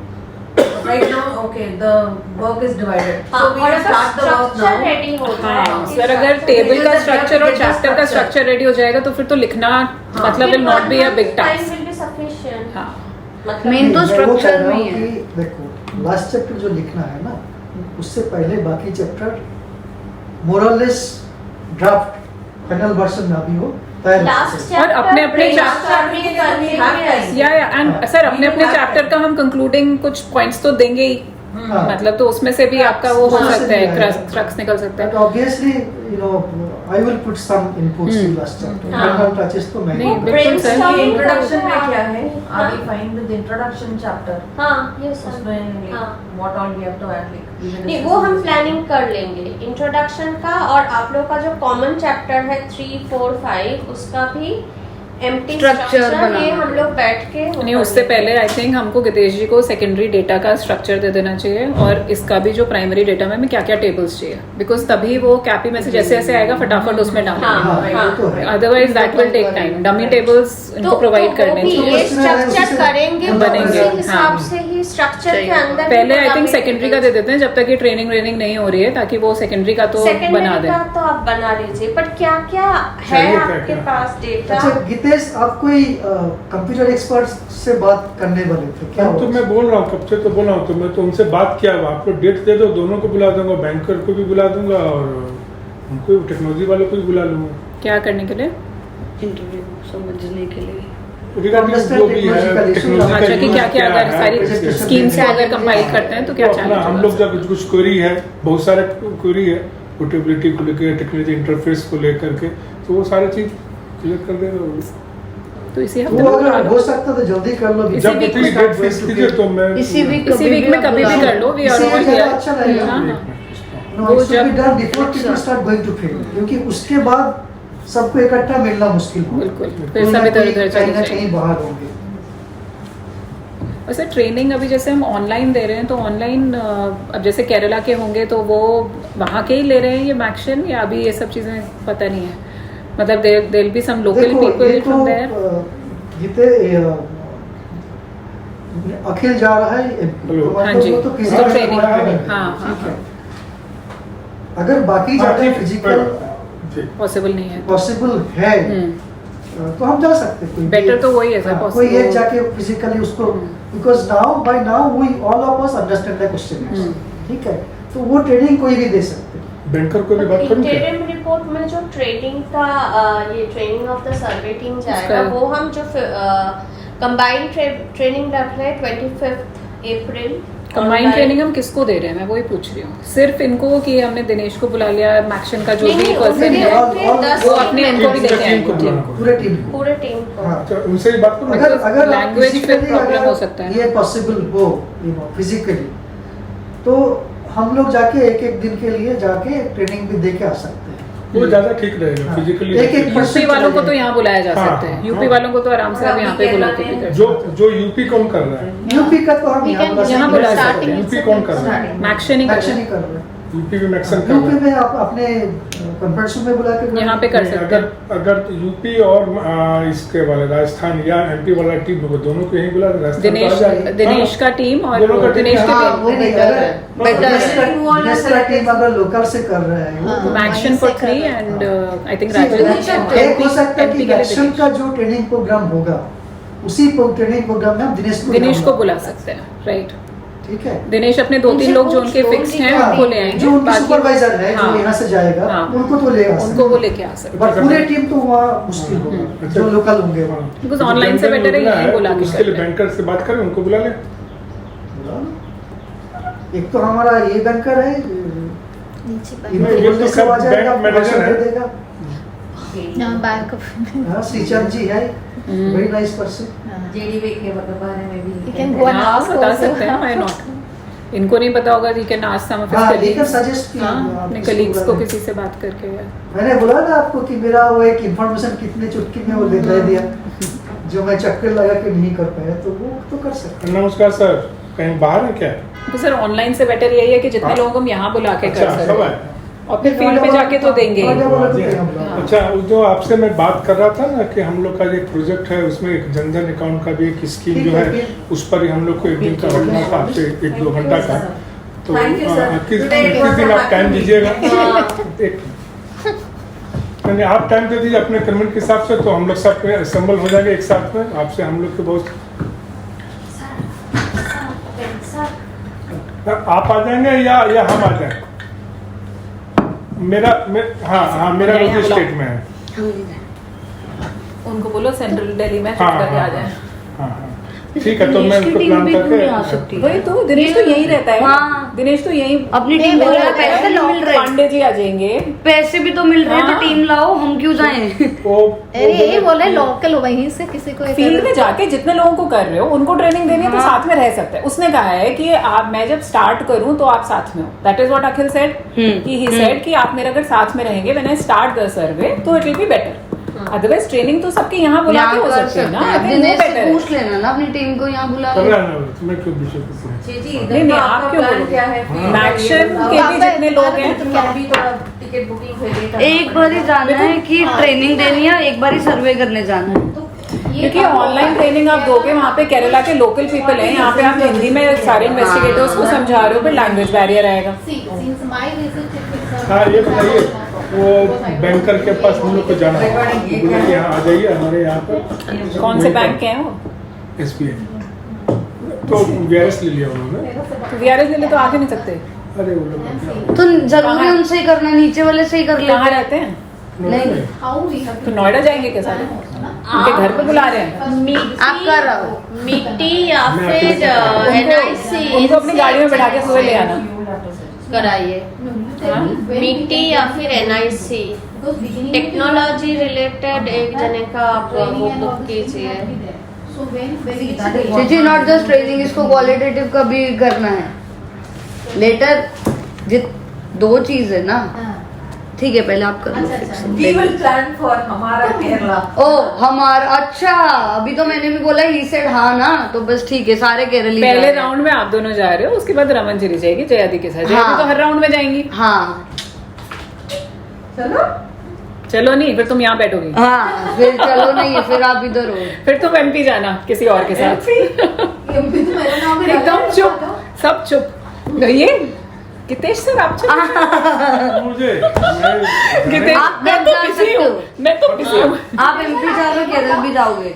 Right now, okay, the work is divided. So we will start the work now. Ready हो हाँ जाए sir अगर table का structure और chapter का structure ready हो जाएगा तो फिर तो लिखना मतलब will not be a big task will be sufficient हाँ मतलब Main तो मैं वो कह structure रहा में हूँ ही है। कि देखो लास्ट चैप्टर जो लिखना है ना, उससे पहले बाकी चैप्टर मोरलेस ड्राफ्ट फाइनल वर्जन ना भी हो तैयार लास्ट और अपने-अपने chapter- या एंड सर अपने अपने चैप्टर का हम कंक्लूडिंग कुछ पॉइंट्स तो देंगे ही हाँ। मतलब तो उसमें से भी आपका वो हो उसमें से सकता भी है आएगा। क्रक्स निकल सकता But है obviously, you know, I will put some inputs in last chapter. हाँ। Final touches तो मैं नहीं, ही बिल्कुल सर। Brainstorming Introduction में करते क्या हैं है? हाँ। Are we fine with the introduction chapter? हाँ ये सर उसमें like हाँ what all we have to add like we will नहीं discuss वो हम this. प्लानिंग कर लेंगे इंट्रोडक्शन का और आप लोग का जो कॉमन चैप्टर है 3, 4, 5 उसका भी एम्प्टी Structure स्ट्रक्चर ये बनाना हम लोग बैठ के वो नहीं कर उससे लेंगे। पहले आई थिंक हमको गितेश जी को सेकेंडरी डेटा का स्ट्रक्चर दे देना चाहिए और इसका भी जो प्राइमरी डेटा में हमें क्या क्या टेबल्स चाहिए बिकॉज तभी वो कैपी में से जैसे जैसे आएगा फटाफट उसमें हाँ, डालेंगे हाँ, वो तो है। Otherwise that will take time dummy tables इनको प्रोवाइड करने तो वो भी चाहिए ये स्ट्रक्चर करेंगे बनेंगे, उसी हिसाब हाँ। से ही स्ट्रक्चर के चाहिए। अंदर पहले आई थिंक सेकेंडरी का दे देते हैं जब तक ये ट्रेनिंग नहीं हो रही है ताकि वो सेकेंडरी का तो बना सेकेंडरी दें का तो आप बना लीजिए पर क्या क्या है चाहिए क्या आपके क्या? पास डेटा अच्छा गितेश, आप कोई कंप्यूटर एक्सपर्ट से बात करने वाले थे क्या? तो मैं बोल रहा हूँ कब से तो बोल रहा हूँ तो मैं तो उनसे बात किया आप लोग डेट दे दो दोनों को बुला दूंगा बैंकर को भी बुला दूंगा और उनको टेक्नोलॉजी वालों को भी बुला लूंगा क्या करने के लिए इंटरव्यू समझने के लिए रिगार्डिंग जो भी है Technological issue, टेक्नोलॉजी का अच्छा कि use क्या क्या अगर है, सारी presentation स्कीम्स देना को है। अगर कंपाइल करते हैं तो क्या तो अपना हम लोग चैलेंज जब कुछ क्वेरी है बहुत सारे क्वेरी है पोर्टेबिलिटी को लेकर टेक्नोलॉजी इंटरफेस को लेकर के तो वो सारी चीज क्लियर कर देगा तो इसी हफ्ते वो में बुला अगर लो हो सकता तो जल्दी कर लो। इसी जब week भी में डेट फिक्स कीजिए तो मैं इसी वीक इसी वीक में कभी भी कर लो वी आर इसी ऑल ज़्यादा हियर अच्छा रहेगा। हाँ, एक हाँ। मिनट। No, वो it should जब- be done before people start going to field, क्योंकि उसके बाद सबको इकट्ठा मिलना मुश्किल होगा। बिल्कुल कोई फिर ना सब इधर कोई उधर कहीं चले ना जाएंगे कहीं बाहर होंगे। वैसे ट्रेनिंग अभी जैसे हम ऑनलाइन दे रहे हैं तो ऑनलाइन अब जैसे केरला के होंगे तो वो वहाँ के ही ले रहे हैं ये मैक्शन या अभी ये सब चीज़ें पता नहीं है मतलब there will be some local देखो, पीपल ये फ्रॉम देयर अखिल जा रहा है हेलो। तो हाँ जी, वो तो तो फिजिकल training, ट्रेनिंग हाँ, हाँ, ठीक है। अगर बाकी जाते हैं फिजिकल पॉसिबल नहीं है पॉसिबल है हम्म, तो हम जा सकते हैं। कोई Better भी- तो वही है सर, हाँ, कोई possible। एक जाके फिजिकली उसको because now by now we all of us understand the question, ठीक है, तो वो ट्रेनिंग कोई भी दे सकते हैं। बैंकर को भी बात करूँ क्या इंटरिम रिपोर्ट में जो ट्रेनिंग का ये training of the survey team जाएगा उसका- वो हम जो कंबाइंड ट्रेनिंग रख रहे हैं 25 अप्रैल कंबाइंड ट्रेनिंग हम किसको दे रहे हैं मैं वही पूछ रही हूँ सिर्फ इनको कि हमने दिनेश को बुला लिया मैक्शन का जो नहीं, भी नहीं, पर्सन उन्हें है all- दस वो टीम अपने में- इनको भी लेके टीम आएंगे को बुलाना। पूरे टीम को। पूरे टीम को हाँ। अच्छा उनसे ही बात करूँ अगर अगर Language पे physically problem अगर हो सकता है ना। ये पॉसिबल हो फिजिकली तो हम लोग जाके एक एक दिन के लिए जाके ट्रेनिंग भी दे के आ सकते हैं। वो ज्यादा ठीक रहेगा हाँ। फिजिकली एक-एक यूपी वालों को तो यहाँ बुलाया जा हाँ, सकता है हाँ, यूपी हाँ। वालों को तो आराम से और अब यहाँ पे अभी बुला केरला के भी में कर जो यूपी कौन कर रहा है यूपी का तो हम We यहाँ can बुला यहाँ सकते बुला हैं। सकते हैं। यूपी कौन कर रहा है मैक्शन ही कर Action रहे ही हैं। कर रहे हैं। यूपी में मैक्सिमम कर यूपी रहे हैं। में आप अपने कॉन्फ्रेंस में बुला के यहाँ पे कर सकते हैं। अगर यूपी और इसके वाले राजस्थान या एमपी वाला टीम को दोनों को यहीं बुला दिनेश का टीम और दोनों का टीम। दिनेश हाँ, के वो नहीं, अगर टीम अगर लोकल से कर रहा है वो तो action for 3 and I think एक हो सकता है कि एक्शन का जो ट्रेनिंग प्रोग्राम होगा उसी ट्रेनिंग प्रोग्राम में हम दिनेश को बुला सकते हैं, राइट। ठीक है। दिनेश अपने 2-3 लोग जो उनके फिक्स हैं उनको ले आएंगे, जो उनके सुपरवाइजर है हाँ, जो यहाँ से जाएगा हाँ, उनको तो ले उनको वो लेके आ सकते बट पूरे टीम तो वहाँ मुश्किल होगा जो लोकल होंगे वहाँ। बिकॉज ऑनलाइन से बेटर है यही बुला के उसके लिए बैंकर से बात करें, उनको बुला लें। एक तो हमारा ये बैंकर है ये तो सब बैंक मैनेजर है। बैंक ऑफ हाँ, श्रीचंद जी है, वेरी नाइस पर्सन। जेडीबी के बारे में भी You can go and हाँ, ask बता also. सकते हैं, why not? इनको नहीं पता होगा, you can ask some of his हाँ, colleagues. लेकिन suggest किया हाँ, आप अपने किसी colleagues को को बुला किसी से बात करके या मैंने बोला ना आपको कि मेरा वो एक इंफॉर्मेशन कितने चुटकी में वो दे दिया जो मैं चक्कर लगा के नहीं कर पाया, तो वो तो कर सकते। नमस्कार सर, कहीं बाहर है क्या? तो सर ऑनलाइन से बेटर यही है कि जितने हाँ। लोगों को हम यहाँ बुला के कर अच्छा, सब सकते है। हैं और फिर फील्ड में जाके तो देंगे ही। अच्छा, जो आपसे मैं बात कर रहा था ना कि हम लोग का जो प्रोजेक्ट है उसमें एक जनधन अकाउंट का भी एक स्कीम ठीक जो है, है फिर। उस पर ही हम लोग को एक दिन का रखना था आपसे 1-2 घंटा का। तो Thank you, sir. किस Today it किस was दिन a आप टाइम happy दीजिएगा? day. एक मैंने आप टाइम दे दीजिए अपने कमेंट के हिसाब से, तो हम लोग सब असेंबल हो जाएंगे एक साथ में। आपसे हम लोग के बहुत आप आ जाएंगे या हम आ जाएं? हाँ मेरा यहाँ रोज बुलाओ। स्टेट में है। उनको बोलो सेंट्रल दिल्ली में हाँ, शिफ्ट करके हाँ, आ जाए। हाँ, ठीक है, तो मैं उनको प्लान करके वही तो दिनेश तो यही रहता है। हाँ। दिनेश तो यही अपनी टीम बोल बोल रहा रहा है, पैसे तो मिल रहे पांडे जी आ जाएंगे। पैसे भी तो मिल रहे हैं, हाँ। तो टीम लाओ, हम क्यों जाएं? वो अरे यही बोले लोकल वहीं से किसी को फील्ड में जाके जितने लोगों को कर रहे हो उनको ट्रेनिंग देनी है तो साथ में रह सकते हैं। उसने कहा है कि आप मैं जब स्टार्ट करूं तो आप साथ में हो। That is what Akhil said कि ही सेड कि आप मेरे अगर साथ में रहेंगे when I start the survey तो it will be better. Otherwise training तो सबके यहाँ बुला के यहाँ हो कर सकती है ना। सकते हैं। I think दिनेश वो से better है। पूछ लेना ना अपनी टीम को यहाँ बुला कर ले। रहा है ना, तुम्हें क्यों विषय कुछ है? जी जी, नहीं, इधर तो आप आपका क्यों प्लान बोलोगे? क्या है? मैक्शन के भी जितने लोग हैं तो अभी थोड़ा टिकट बुकिंग हो गई था। एक बार ही जाना है कि ट्रेनिंग देनी है, एक बार ही सर्वे करने जाना है। क्योंकि ऑनलाइन ट्रेनिंग आप दोगे वहाँ पे केरला के लोकल पीपल हैं, यहाँ पे आप हिंदी में सारे इन्वेस्टिगेटर्स को समझा रहे हो, फिर लैंग्वेज बैरियर आएगा। हाँ, ये बताइए वो बैंकर के पास हम लोग को जाना है, तो बोले कि यहाँ आ जाइए हमारे यहाँ पर। कौन से बैंक के हैं वो? SBI तो VRS ले लिया उन्होंने। तो VRS ले ले तो आगे नहीं सकते। अरे वो लोग तो जरूरी उनसे ही करना, नीचे वाले से ही कर कहाँ लेते रहते हैं? नहीं। तो नोएडा जाएंगे क्या सारे? उनके घर पे बुला रहे हैं। आप कर रहे हो मिट्टी या मैं फिर अकेले NIC उनको अपनी गाड़ी में बैठा के सुबह ले आना। कराइए। मिट्टी या फिर NIC टेक्नोलॉजी रिलेटेड एक जने का आप वो बुक कीजिए। जी नॉट जस्ट ट्रेनिंग, इसको क्वालिटेटिव का भी करना है लेटर। दो चीज है ना, ठीक है, पहले आप कर लो। We will plan for हमारा केरला। ओ हमारा, अच्छा अभी तो मैंने भी बोला ही सेड हाँ ना, तो बस ठीक है, सारे केरली जा पहले रहे हैं। राउंड में आप दोनों जा रहे हो, उसके बाद रमन चली जाएगी जयादी के साथ। जयादी हाँ। तो हर राउंड में जाएंगी। हाँ चलो चलो नहीं, फिर तुम यहाँ बैठोगी। हाँ, फिर चलो नहीं, फिर आप इधर हो। फिर तुम MP जाना किसी और के साथ। एकदम चुप, सब चुप। ये गितेश सर आप चुप। मुझे गितेश आप मैं कब तो जा बिजी सकते हूँ, हो? मैं तो बिजी हूँ। आप MP जा रहे हो, केरल भी जाओगे?